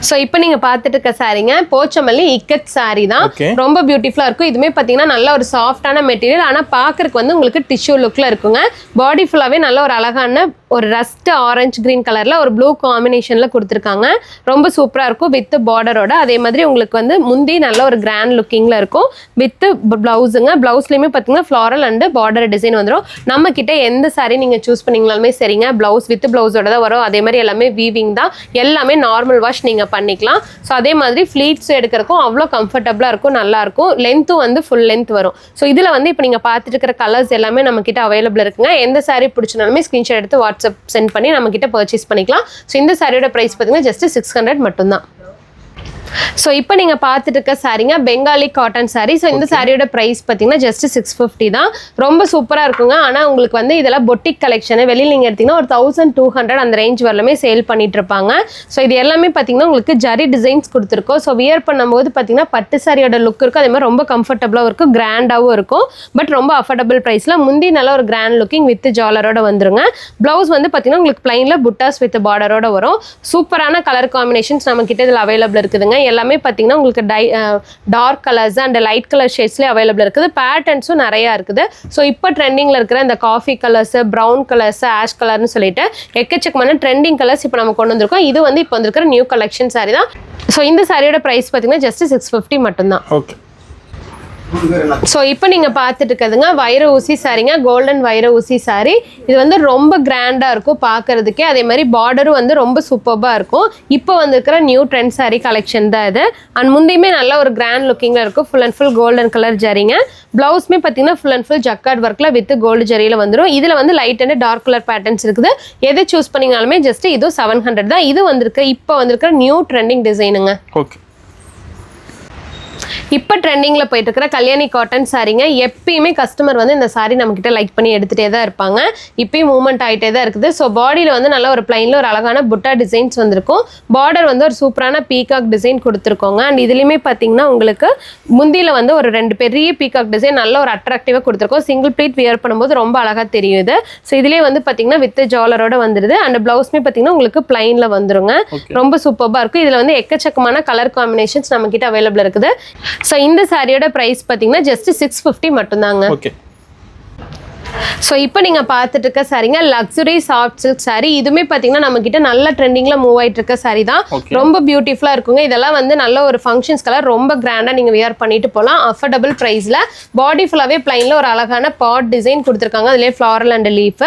ஸோ இப்போ நீங்கள் பார்த்துட்டு இருக்க சாரீங்க போச்சமல்லி இக்கட் சாரீ தான். ரொம்ப பியூட்டிஃபுல்லாக இருக்கும். இதுவுமே பார்த்தீங்கன்னா நல்ல ஒரு சாஃப்டான மெட்டீரியல். ஆனால் பார்க்கறதுக்கு வந்து உங்களுக்கு டிஷ்யூ லுக்கில் இருக்குங்க. பாடி ஃபுல்லாகவே நல்ல ஒரு அழகான ஒரு ரஸ்ட் ஆரஞ்சு கிரீன் கலரில் ஒரு ப்ளூ காம்பினேஷனில் கொடுத்துருக்காங்க. ரொம்ப சூப்பராக இருக்கும் வித் பார்டரோட. அதே மாதிரி உங்களுக்கு வந்து முந்தி நல்ல ஒரு கிராண்ட் லுக்கிங்கில் இருக்கும் வித் ப்ளவுஸுங்க. ப்ளவுஸ்லேயுமே பார்த்தீங்கன்னா ஃப்ளாரல் அண்டு பார்டர் டிசைன் வந்துடும். நம்ம கிட்ட எந்த சாரீ நீங்கள் சூஸ் பண்ணிங்களாலுமே சரிங்க. ப்ளவுஸ் வித் ப்ளவுஸோட தான் வரும். அதே மாதிரி எல்லாமே வீவிங் தான். எல்லாமே நார்மல் வாஷ் நீங்கள் பண்ணிக்கலாம். ஸோ அதே மாதிரி ஃப்ளீட்ஸ் எடுக்கிறக்கும் அவ்வளோ கம்ஃபர்டபுளாக இருக்கும், நல்லாயிருக்கும். லென்த்தும் வந்து ஃபுல் லென்த் வரும். ஸோ இதில் வந்து இப்போ நீங்கள் பார்த்துட்டு இருக்கிற கலர்ஸ் எல்லாமே நம்ம கிட்ட அவைலபிள் இருக்குங்க. எந்த சாரீ பிடிச்சினாலுமே ஸ்க்ரீன்ஷாட் எடுத்து வாட்ஸ்அப் சென்ட் பண்ணி நம்ம கிட்ட பர்ச்சேஸ் பண்ணிக்கலாம். ஸோ இந்த சாரியோட பிரைஸ் பார்த்தீங்கன்னா ஜஸ்ட் 600 மட்டும்தான். ஸோ இப்போ நீங்கள் பார்த்துட்டு இருக்க சாரீங்க பெங்காலி காட்டன் சாரீ. ஸோ இந்த சாரியோட ப்ரைஸ் பார்த்தீங்கன்னா ஜஸ்ட் 650 தான். ரொம்ப சூப்பராக இருக்குங்க. ஆனால் உங்களுக்கு வந்து இதெல்லாம் பொட்டிக் கலெக்ஷனு. வெளியில் நீங்கள் எடுத்தீங்கன்னா ஒரு 1200 அந்த ரேஞ்ச் வரலுமே சேல் பண்ணிட்டு இருப்பாங்க. ஸோ இது எல்லாமே பார்த்தீங்கன்னா உங்களுக்கு ஜரி டிசைன்ஸ் கொடுத்துருக்கோம். ஸோ வியர் பண்ணும்போது பார்த்தீங்கன்னா பட்டு சாரியோட லுக் இருக்கும். அதே மாதிரி ரொம்ப கம்ஃபர்டபுளாகவும் இருக்கும், கிராண்டாகவும் இருக்கும். பட் ரொம்ப அஃபோர்டபுள் ப்ரைஸில் முந்தி நல்ல ஒரு கிராண்ட் லுக்கிங் வித் ஜாலரோட வந்துருங்க. ப்ளவுஸ் வந்து பார்த்தீங்கன்னா உங்களுக்கு பிளைனில் புட்டாஸ் வித் பார்டரோட வரும். சூப்பரான கலர் காம்பினேஷன்ஸ் நம்ம கிட்ட இதில் அவைலபிள் இருக்குதுங்க. எல்லாமே பார்த்தீங்கன்னா உங்களுக்கு dark colours and light colour ஷேட்ஸ்லேயே அவைலபிள் இருக்குது. பேட்டர்ன்ஸும் நிறையா இருக்குது. ஸோ இப்போ ட்ரெண்டிங்கில் இருக்கிற இந்த coffee colours, brown colours, ash கலர்னு சொல்லிட்டு எக்கச்சக்கமான ட்ரெண்டிங் கலர்ஸ் இப்போ நம்ம கொண்டு வந்திருக்கோம். இது வந்து இப்போ வந்திருக்கிற நியூ கலெக்ஷன் சாரி தான். ஸோ இந்த சாரியோட ப்ரைஸ் பார்த்தீங்கன்னா ஜஸ்ட் 650 மட்டும்தான். ஓகே. ஸோ இப்போ நீங்கள் பார்த்துட்டு இருக்கிறதுங்க வைர ஊசி சாரிங்க, கோல்டன் வைர ஊசி சாரி. இது வந்து ரொம்ப கிராண்டாக இருக்கும் பார்க்கறதுக்கே. அதே மாதிரி பார்டரும் வந்து ரொம்ப சூப்பராக இருக்கும். இப்போ வந்துருக்கிற நியூ ட்ரெண்ட் சாரி கலெக்ஷன் தான் இது. அண்ட் முந்தையுமே நல்ல ஒரு கிராண்ட் லுக்கிங்கில் இருக்கும். Full and full golden colour ஜரிங்க. ப்ளவுஸ்மே பார்த்தீங்கன்னா ஃபுல் அண்ட் ஃபுல் ஜக்கார்ட் ஒர்க்கில் வித் கோல்டு ஜரியில் வந்துடும். இதில் வந்து light and dark colour patterns இருக்குது. எதை சூஸ் பண்ணிங்கனாலுமே ஜஸ்ட் இது 700 தான். இது வந்திருக்கு இப்போ வந்திருக்கிற நியூ ட்ரெண்டிங் டிசைனுங்க. ஓகே. இப்போ ட்ரெண்டிங்கில் போயிட்டு இருக்கிற கல்யாணி காட்டன் சாரிங்க. எப்பயுமே கஸ்டமர் வந்து இந்த சாரி நம்மக்கிட்ட லைக் பண்ணி எடுத்துகிட்டே தான் இருப்பாங்க. இப்பயும் மூவ்மெண்ட் ஆகிட்டே தான் இருக்குது. ஸோ பாடியில் வந்து நல்ல ஒரு பிளைனில் ஒரு அழகான புட்டா டிசைன்ஸ் வந்திருக்கும். பார்டர் வந்து ஒரு சூப்பரான பீகாக் டிசைன் கொடுத்துருக்கோங்க. அண்ட் இதுலேயுமே பார்த்தீங்கன்னா உங்களுக்கு முந்தியில் வந்து ஒரு 2 பெரிய பீகாக் டிசைன் நல்ல ஒரு அட்ராக்டிவாக கொடுத்துருக்கோம். சிங்கிள் ப்ளீட் வியர் பண்ணும்போது ரொம்ப அழகாக தெரியுது. ஸோ இதுலேயே வந்து பார்த்தீங்கன்னா வித் ஜாலரோட வந்துடுது. அண்ட் ப்ளவுஸ்மே பார்த்தீங்கன்னா உங்களுக்கு பிளைனில் வந்துருங்க. ரொம்ப சூப்பராக இருக்கும். இதில் வந்து எக்கச்சக்கமான கலர் காம்பினேஷன்ஸ் நம்மக்கிட்ட அவைலபிள் இருக்குது. ஸோ இந்த சாரியோட ப்ரைஸ் பார்த்தீங்கன்னா ஜஸ்ட் 650 மட்டும்தாங்க. ஓகே. ஸோ இப்போ நீங்கள் பார்த்துட்டு இருக்க சாரிங்க லக்ஸுரி சாஃப்ட் சில்க் சாரி. இதுவுமே பார்த்தீங்கன்னா நம்மக்கிட்ட நல்ல ட்ரெண்டிங்கில் மூவ் ஆகிட்டு இருக்க சாரி தான். ரொம்ப பியூட்டிஃபுல்லாக இருக்குங்க. இதெல்லாம் வந்து நல்ல ஒரு ஃபங்க்ஷன்ஸ்க்கெல்லாம் ரொம்ப கிராண்டாக நீங்கள் வியர் பண்ணிட்டு போகலாம். அஃபோர்டபுள் ப்ரைஸில். பாடி ஃபுல்லாகவே பிளைனில் ஒரு அழகான பாட் டிசைன் கொடுத்துருக்காங்க. அதிலே ஃப்ளாரல் அண்ட் லீஃப்.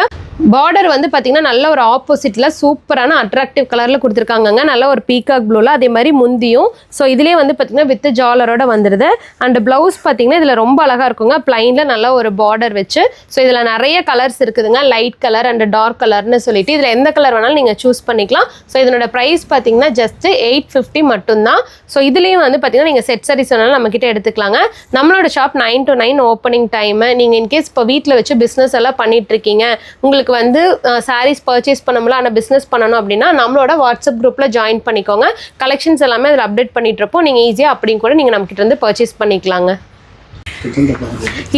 பார்டர் வந்து பார்த்தீங்கன்னா நல்ல ஒரு ஆப்போசிட்டில் சூப்பரான அட்ராக்டிவ் கலரில் கொடுத்துருக்காங்க. நல்ல ஒரு பீகாக் ப்ளூவில். அதே மாதிரி முந்தியும். ஸோ இதிலே வந்து பார்த்தீங்கன்னா வித் ஜாலரோட வந்துடுது. அண்ட் ப்ளவுஸ் பார்த்தீங்கன்னா இதில் ரொம்ப அழகாக இருக்குங்க. பிளைனில் நல்ல ஒரு பார்டர் வச்சு. ஸோ இதில் நிறைய கலர்ஸ் இருக்குதுங்க. லைட் கலர் அண்ட் டார்க் கலர்னு சொல்லிட்டு இதில் எந்த கலர் வேணாலும் நீங்கள் சூஸ் பண்ணிக்கலாம். ஸோ இதனோட ப்ரைஸ் பார்த்தீங்கன்னா ஜஸ்ட் 850 மட்டும்தான். ஸோ இதுலேயும் வந்து பார்த்தீங்கன்னா நீங்கள் செட் சாரீஸ் வேணாலும் நம்மக்கிட்ட எடுத்துக்கலாங்க. நம்மளோட ஷாப் 9 to 9 ஓப்பனிங் டைமு. நீங்கள் இன்கேஸ் இப்போ வீட்டில் வச்சு பிஸ்னஸ் எல்லாம் பண்ணிட்டு இருக்கீங்க, உங்களுக்கு வந்து சாரீஸ் பர்ச்சேஸ் பண்ண முடியல ஆனால் பிஸ்னஸ் பண்ணணும் அப்படின்னா நம்மளோட வாட்ஸ்அப் குரூப்பில் ஜாயின் பண்ணிக்கோங்க. கலெக்ஷன்ஸ் எல்லாமே அதில் அப்டேட் பண்ணிட்டு இருப்போம். நீங்கள் ஈஸியாக அப்படின்னு கூட நீங்கள் நம்மக்கிட்ட வந்து பர்ச்சேஸ் பண்ணிக்கலாங்க.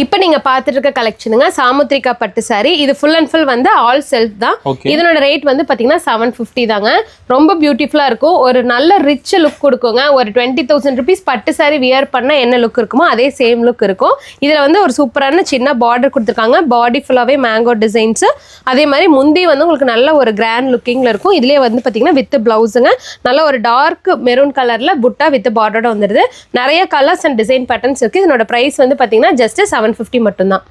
இப்போ நீங்க பார்த்துட்டு இருக்க கலெக்ஷனுங்க சாமுத்ரிகா பட்டு சாரி. இது ஃபுல் அண்ட் ஃபுல் வந்து ஆல் செல்ஃப் தான். இதனோட ரேட் வந்து பாத்தீங்கன்னா 750 தாங்க. ரொம்ப பியூட்டிஃபுல்லா இருக்கும். ஒரு நல்ல ரிச் லுக் கொடுக்குங்க. ஒரு 20,000 rupees பட்டு சாரி வியர் பண்ண என்ன லுக் இருக்குமோ அதே சேம் லுக் இருக்கும். இதுல வந்து ஒரு சூப்பரான சின்ன பார்டர் கொடுத்துருக்காங்க. பாடி ஃபுல்லாவே மேங்கோ டிசைன்ஸ். அதே மாதிரி முந்தி வந்து உங்களுக்கு நல்ல ஒரு கிராண்ட் லுக்கிங்ல இருக்கும். இதுலயே வந்து பாத்தீங்கன்னா வித் பிளவுஸுங்க நல்ல ஒரு டார்க் மெரூன் கலர்ல புட்டா வித் பார்டரோட வந்துருது. நிறைய கலர்ஸ் அண்ட் டிசைன் பேட்டர்ன்ஸ் இருக்கு. இதனோட பிரைஸ் வந்து பாத்தீங்கன்னா ஜஸ்ட் 750 மட்டும்தான்.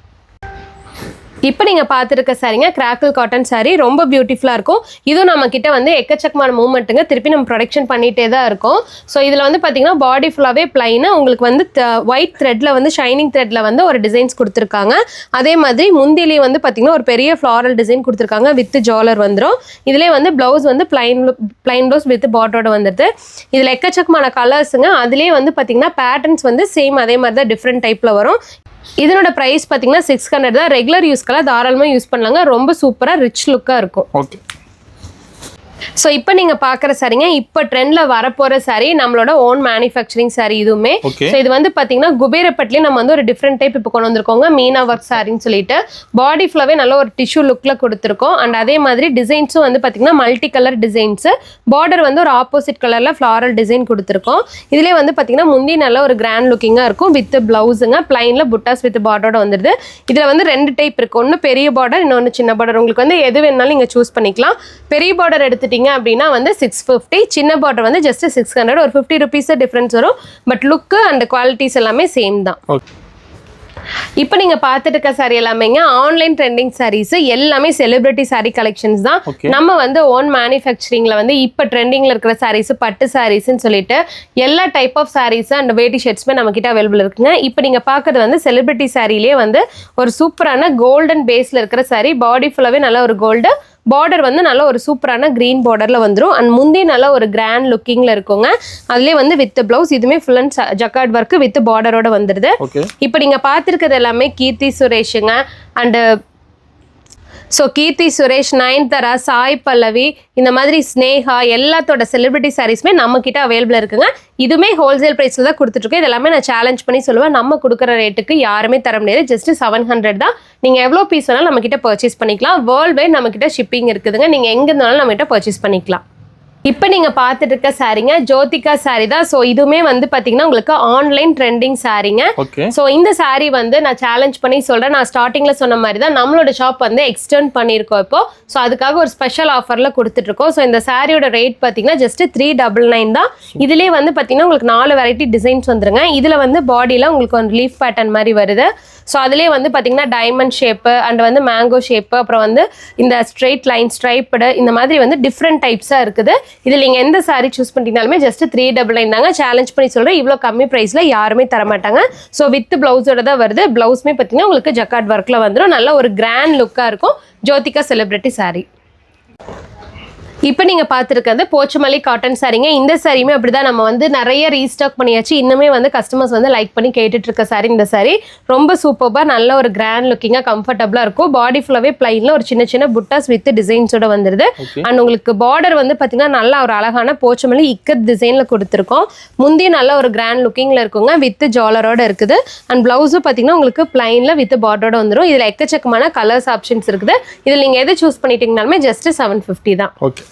இப்போ நீங்கள் பார்த்துருக்க சாரிங்க கிராக்கிள் காட்டன் சாரி. ரொம்ப பியூட்டிஃபுல்லாக இருக்கும். இதுவும் நம்ம கிட்ட வந்து எக்கச்சக்கமான மூவ்மெண்ட்டுங்க. திருப்பி நம்ம ப்ரொடக்ஷன் பண்ணிகிட்டே தான் இருக்கும். ஸோ இதில் வந்து பார்த்தீங்கன்னா பாடி ஃபுல்லாகவே பிளைனு உங்களுக்கு வந்து ஒயிட் த்ரெட்டில் வந்து ஷைனிங் த்ரெட்டில் வந்து ஒரு டிசைன்ஸ் கொடுத்துருக்காங்க. அதே மாதிரி முந்திலே வந்து பார்த்தீங்கன்னா ஒரு பெரிய ஃப்ளாரல் டிசைன் கொடுத்துருக்காங்க வித் ஜாலர் வந்துடும். இதிலே வந்து ப்ளவுஸ் வந்து பிளைன் ப்ளவுஸ் வித் பார்டரோட வந்துடுது. இதில் எக்கச்சக்கமான கலர்ஸுங்க. அதிலே வந்து பார்த்தீங்கன்னா பேட்டர்ன்ஸ் வந்து சேம் அதே மாதிரி தான் டிஃப்ரெண்ட் டைப்பில் வரும். இதனோட பிரைஸ் பார்த்தீங்கன்னா 600 தான். ரெகுலர் யூஸ்க்கெல்லாம் தாராளமாக யூஸ் பண்ணலாங்க. ரொம்ப சூப்பராக ரிச் லுக்காக இருக்கும். ஓகே. ஸோ இப்போ நீங்கள் பார்க்குற சாரிங்க இப்போ ட்ரெண்டில் வரப்போகிற சாரி நம்மளோட ஓன் மேனுஃபேக்சரிங் சாரி இதுவுமே. ஸோ இது வந்து பார்த்தீங்கன்னா குபேரப்பட்லேயே நம்ம வந்து ஒரு டிஃப்ரெண்ட் டைப் இப்போ கொண்டு வந்திருக்கோங்க. மீனா ஒர்க் சாரின்னு சொல்லிட்டு பாடி ஃபுல்லாகவே நல்ல ஒரு டிஷ்யூ லுக்கில் கொடுத்துருக்கோம். அண்ட் அதே மாதிரி டிசைன்ஸும் வந்து பார்த்தீங்கன்னா மல்டி கலர் டிசைன்ஸு. பார்டர் வந்து ஒரு ஆப்போசிட் கலரில் ஃப்ளாரல் டிசைன் கொடுத்துருக்கோம். இதிலே வந்து பார்த்தீங்கன்னா முந்தி நல்ல ஒரு கிராண்ட் லுக்கிங்காக இருக்கும் வித் ப்ளவுஸுங்க. பிளைனில் புட்டாஸ் வித் பார்டரோட வந்துடுது. இதில் வந்து 2 டைப் இருக்குது. ஒன்று பெரிய பார்டர், இன்னொன்று சின்ன பார்டர். உங்களுக்கு வந்து எது வேணாலும் நீங்கள் சூஸ் பண்ணிக்கலாம். பெரிய பார்டர் எடுத்துட்டீங்க அப்படின்னா வந்து 650, சின்ன பார்டர் வந்து ஜஸ்ட் 600. ஒரு 50 rupees டிஃபரன்ஸ் வரும். பட் லுக்கு அண்ட் குவாலிட்டிஸ் எல்லாமே சேம் தான். இப்போ நீங்க பார்த்துட்டு இருக்க சாரி எல்லாமேங்க ஆன்லைன் ட்ரெண்டிங் சாரீஸ். எல்லாமே செலிபிரிட்டி சாரி கலெக்ஷன்ஸ் தான். நம்ம வந்து ஓன் மேனுஃபேக்சரிங்ல வந்து இப்போ ட்ரெண்டிங்ல இருக்கிற சாரீஸ் பட்டு சாரீஸ்ன்னு சொல்லிட்டு எல்லா டைப் ஆஃப் சாரீஸ் அண்ட் வேட்டி ஷர்ட்ஸ்மே நம்ம கிட்ட அவைலபிள் இருக்குங்க. இப்போ நீங்க பார்க்கறது வந்து செலிபிரிட்டி சாரிலேயே வந்து ஒரு சூப்பரான கோல்டன் பேஸ்ல இருக்கிற சாரி. பாடி ஃபுல்லாவே நல்ல ஒரு கோல்டு பார்டர் வந்து நல்ல ஒரு சூப்பரான கிரீன் பார்டர்ல வந்துடும். அண்ட் முந்தி நல்ல ஒரு கிராண்ட் லுக்கிங்ல இருக்குங்க. அதுலேயே வந்து வித் பிளவுஸ் இதுவுமே full and jacquard work with பார்டரோட வந்துடுது. இப்போ நீங்க பார்த்துருக்கிறது எல்லாமே கீர்த்தி சுரேஷுங்க. அண்ட் ஸோ கீர்த்தி சுரேஷ், நயன்தாரா, சாய் பல்லவி, இந்த மாதிரி ஸ்னேகா எல்லாத்தோட செலிபிரிட்டி சாரீஸ்மே நம்ம கிட்ட அவைலபிள் இருக்குங்க. இதுவுமே ஹோல்சேல் ப்ரைஸில் தான் கொடுத்துட்ருக்கேன். இதெல்லாமே நான் சேலஞ்ச் பண்ணி சொல்லுவேன். நம்ம கொடுக்குற ரேட்டுக்கு யாருமே தர முடியாது. ஜஸ்ட் 700 தான். நீங்கள் எவ்வளோ பீஸ் வேணாலும் நம்ம கிட்ட பர்ச்சேஸ் பண்ணிக்கலாம். வேர்ல்டு வைட் நம்ம கிட்ட ஷிப்பிங் இருக்குதுங்க. நீங்கள் எங்கே இருந்தாலும் நம்ம கிட்ட பர்ச்சேஸ் பண்ணிக்கலாம். இப்போ நீங்க பார்த்துட்டு இருக்க சாரீங்க ஜோதிகா சாரி தான். ஸோ இதுவுமே வந்து பாத்தீங்கன்னா உங்களுக்கு ஆன்லைன் ட்ரெண்டிங் சாரீங்க. ஸோ இந்த சாரி வந்து நான் சேலஞ்ச் பண்ணி சொல்றேன். நான் ஸ்டார்டிங்ல சொன்ன மாதிரி தான் நம்மளோட ஷாப் வந்து எக்ஸ்டெண்ட் பண்ணியிருக்கோம் இப்போ. ஸோ அதுக்காக ஒரு ஸ்பெஷல் ஆஃபர்ல கொடுத்துட்டு இருக்கோம். ஸோ இந்த சாரியோட ரேட் பாத்தீங்கன்னா ஜஸ்ட் 399 தான். இதுலயே வந்து பாத்தீங்கன்னா உங்களுக்கு 4 வெரைட்டி டிசைன்ஸ் வந்துருங்க. இதுல வந்து பாடியில உங்களுக்கு ஒரு லீஃப் பேட்டர்ன் மாதிரி வருது. ஸோ அதுலேயே வந்து பார்த்தீங்கன்னா டைமண்ட் ஷேப்பு அண்ட் வந்து மேங்கோ ஷேப்பு அப்புறம் வந்து இந்த ஸ்ட்ரெயிட் லைன் ஸ்ட்ரைப்டு இந்த மாதிரி வந்து டிஃப்ரெண்ட் டைப்ஸாக இருக்குது. இதில் நீங்கள் எந்த சாரீ சூஸ் பண்ணிட்டீங்கனாலுமே ஜஸ்ட் 399 தாங்க. சேலஞ்ச் பண்ணி சொல்கிறேன், இவ்வளோ கம்மி ப்ரைஸில் யாருமே தரமாட்டாங்க. ஸோ வித் ப்ளவுஸோட தான் வருது. ப்ளவுஸுமே பார்த்தீங்கன்னா உங்களுக்கு ஜக்கார்ட் ஒர்க்கில் வந்துடும். நல்ல ஒரு கிராண்ட் லுக்காக இருக்கும். ஜோதிகா செலிப்ரிட்டி சாரீ. இப்போ நீங்கள் பார்த்துருக்கிறது போச்சமல்லி காட்டன் சாரீங்க. இந்த சாரியுமே அப்படி தான் நம்ம வந்து நிறைய ரீஸ்டாக் பண்ணியாச்சு. இன்னுமே வந்து கஸ்டமர்ஸ் வந்து லைக் பண்ணி கேட்டுட்டு இருக்க சாரி இந்த சாரி. ரொம்ப சூப்பராக நல்ல ஒரு கிராண்ட் லுக்கிங்காக கம்ஃபர்டபுளாக இருக்கும். பாடி ஃபுல்லாகவே பிளைனில் ஒரு சின்ன சின்ன புட்டாஸ் வித் டிசைன்ஸோட வந்துடுது. அண்ட் உங்களுக்கு பார்டர் வந்து பார்த்தீங்கன்னா நல்லா ஒரு அழகான போச்சமல்லி இக்கத் டிசைனில் கொடுத்துருக்கோம். முந்தைய நல்ல ஒரு கிராண்ட் லுக்கிங்கில் இருக்குங்க வித் ஜாலரோட இருக்குது. அண்ட் ப்ளவுஸும் பார்த்தீங்கன்னா உங்களுக்கு பிளைனில் வித் பார்டரோட வந்துடும். இதில் எக்கச்சக்கமான கலர்ஸ் ஆப்ஷன்ஸ் இருக்குது. இதில் நீங்கள் எது சூஸ் பண்ணிட்டீங்கனாலுமே ஜஸ்ட் 750 தான். ஓகே.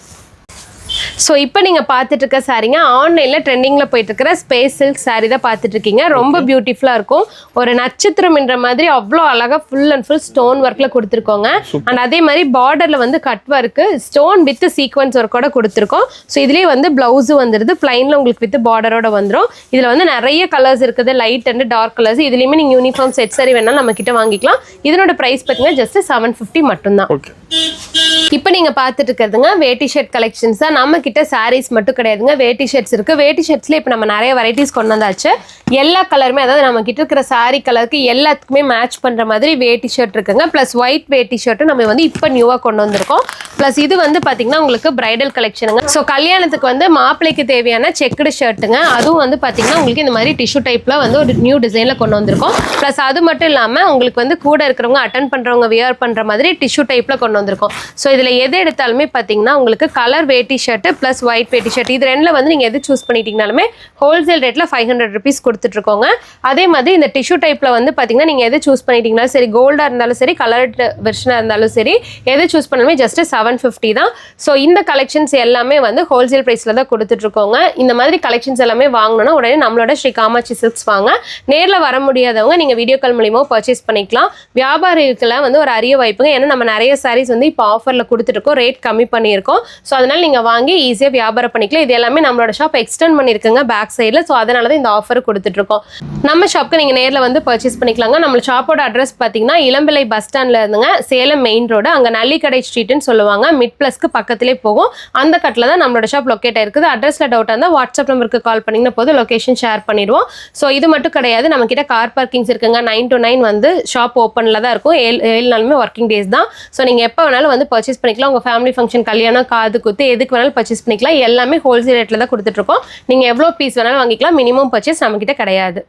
ஸோ இப்போ நீங்கள் பார்த்துட்டு இருக்க சாரீங்க ஆன்லைனில் ட்ரெண்டிங்கில் போயிட்டு இருக்கிற ஸ்பேஸ் சில்க் சாரீ தான் பார்த்துட்டு இருக்கீங்க. ரொம்ப பியூட்டிஃபுல்லாக இருக்கும். ஒரு நட்சத்திரம்ன்ற மாதிரி அவ்வளோ அழகாக ஃபுல் அண்ட் ஃபுல் ஸ்டோன் ஒர்க்கில் கொடுத்துருக்கோங்க. அண்ட் அதே மாதிரி பார்டரில் வந்து cut work stone with sequins ஒர்க்கோட கொடுத்துருக்கோம். ஸோ இதுலேயே வந்து ப்ளவுஸும் வந்துடுது. பிளைனில் உங்களுக்கு வித் பார்டரோட வந்துடும். இதில் வந்து நிறைய கலர்ஸ் இருக்குது, லைட் அண்ட் டார்க் கலர்ஸ். இதுலேயுமே நீங்கள் யூனிஃபார்ம் செட் சாரி வேணாலும் நம்ம கிட்ட வாங்கிக்கலாம். இதனோட ப்ரைஸ் பார்த்தீங்கன்னா ஜஸ்ட் 750 மட்டும்தான். இப்போ நீங்கள் பார்த்துட்டு இருக்கிறதுங்க வேட்டி ஷர்ட் கலெக்ஷன்ஸ் தான். நம்ம கிட்ட சாரீஸ் மட்டும் கிடையாதுங்க, வேட்டி ஷர்ட்ஸ் இருக்கு. வேட்டி ஷர்ட்ஸ்ல இப்போ நம்ம நிறைய வெரைட்டிஸ் கொண்டு வந்தாச்சு. எல்லா கலருமே அதாவது நம்ம கிட்ட இருக்கிற சாரி கலருக்கு எல்லாத்துக்குமே மேட்ச் பண்ற மாதிரி வேட்டி ஷர்ட் இருக்குங்க. பிளஸ் ஒயிட் வேட்டி ஷர்ட்டும் நம்ம வந்து இப்போ நியூவா கொண்டு வந்திருக்கோம். பிளஸ் இது வந்து பாத்தீங்கன்னா உங்களுக்கு பிரைடல் கலெக்ஷனுங்க. ஸோ கல்யாணத்துக்கு வந்து மாப்பிள்ளைக்கு தேவையான செக்குடு ஷர்ட்டுங்க. அதுவும் வந்து பாத்தீங்கன்னா உங்களுக்கு இந்த மாதிரி டிஷ்யூ டைப்ல வந்து ஒரு நியூ டிசைன்ல கொண்டு வந்திருக்கோம். பிளஸ் அது மட்டும் இல்லாம உங்களுக்கு வந்து கூட இருக்கிறவங்க அட்டன் பண்றவங்க வியர் பண்ற மாதிரி டிஷ்யூ டைப்ல கொண்டு வந்திருக்கோம். ஸோ இதுல எது எடுத்தாலுமே பாத்தீங்கன்னா உங்களுக்கு கலர் வேட்டி ஷர்ட் பிளஸ் ஒயிட் வேட்டி ஷர்ட் இது ரெண்டுல வந்து நீங்க எது சூஸ் பண்ணிட்டீங்கனாலுமே ஹோல்சேல் ரேட்ல 500 rupees கொடுத்துட்டு இருக்கோங்க. அதே மாதிரி இந்த டிஷ்யூ டைப்ல வந்து பாத்தீங்கன்னா நீங்க எது சூஸ் பண்ணிட்டீங்கனாலும் சரி, கோல்டா இருந்தாலும் சரி, கலர்ட் வெர்ஷனா இருந்தாலும் சரி, எது சூஸ் பண்ணாலுமே ஜஸ்ட் 750 தான். ஸோ இந்த கலெக்ஷன்ஸ் எல்லாமே வந்து ஹோல்சேல் பிரைஸ்ல தான் கொடுத்துட்டு இருக்கோங்க. இந்த மாதிரி கலெக்ஷன்ஸ் எல்லாமே வாங்கணும்னா உடனே நம்மளோட ஸ்ரீ காமாட்சி சில்க்ஸ் வாங்க. நேர்ல வர முடியாதவங்க நீங்க வீடியோ கால் மூலியமா பர்ச்சேஸ் பண்ணிக்கலாம். வியாபாரிகளுக்கெல்லாம் வந்து ஒரு அரிய வாய்ப்புங்க. ஏன்னா நம்ம நிறைய சாரீஸ் வந்து இப்போ ஆஃபர்ல கொடுத்துட்டு இருக்கோம், ரேட் கம்மி பண்ணியிருக்கோம். ஸோ அதனால நீங்க வாங்கி ஈஸியா வியாபாரம் பண்ணிக்கலாம். இது எல்லாமே நம்மளோட ஷாப் எக்ஸ்டெண்ட் பண்ணிருக்குங்க பேக் சைட்ல. ஸோ அதனால தான் இந்த ஆஃபர் கொடுத்துட்டு இருக்கோம். நம்ம ஷாப்க்கு நீங்க நேர்ல வந்து பர்ச்சேஸ் பண்ணிக்கலாங்க. நம்ம ஷாப்போட அட்ரஸ் பாத்தீங்கன்னா இளம்பிள்ளை பஸ் ஸ்டாண்ட்ல இருந்துங்க சேலம் மெயின் ரோடு, அங்க நல்லிக்கடை ஸ்ட்ரீட்னு சொல்லுவாங்க. மிட் பிளஸ்க்கு பக்கத்திலே போகும். அந்த கட்டில தான் நம்மளோட ஷாப் லொக்கேட் ஆயிருக்குது. அட்ரஸ்ல டவுட் இருந்தா வாட்ஸ்அப் நம்பருக்கு கால் பண்ணீங்கன்னா போது லொகேஷன் ஷேர் பண்ணிடுவோம். ஸோ இது மட்டும் கிடையாது, நம்ம கிட்ட கார் பார்க்கிங்ஸ் இருக்குங்க. 9 to 9 வந்து ஷாப் ஓப்பன்ல தான் இருக்கும். 7 நாளுமே ஒர்க்கிங் டேஸ் தான். ஸோ நீங்க எப்போ வேணாலும் வந்து பர்ச்சேஸ் பண்ணிக்கலாம். உங்க ஃபேமிலி ஃபங்க்ஷன், கல்யாணம், காது குத்து எதுக்கு வேணாலும் பர்ச்சேஸ் பண்ணிக்கலாம். எல்லாமே ஹோல்சேல் ரேட்ல தான் கொடுத்துட்டு இருக்கோம். நீங்க எவ்வளவு பீஸ் வேணாலும் வாங்கிக்கலாம். மினிமம் பர்ச்சேஸ் நம்ம கிட்ட கிடையாது.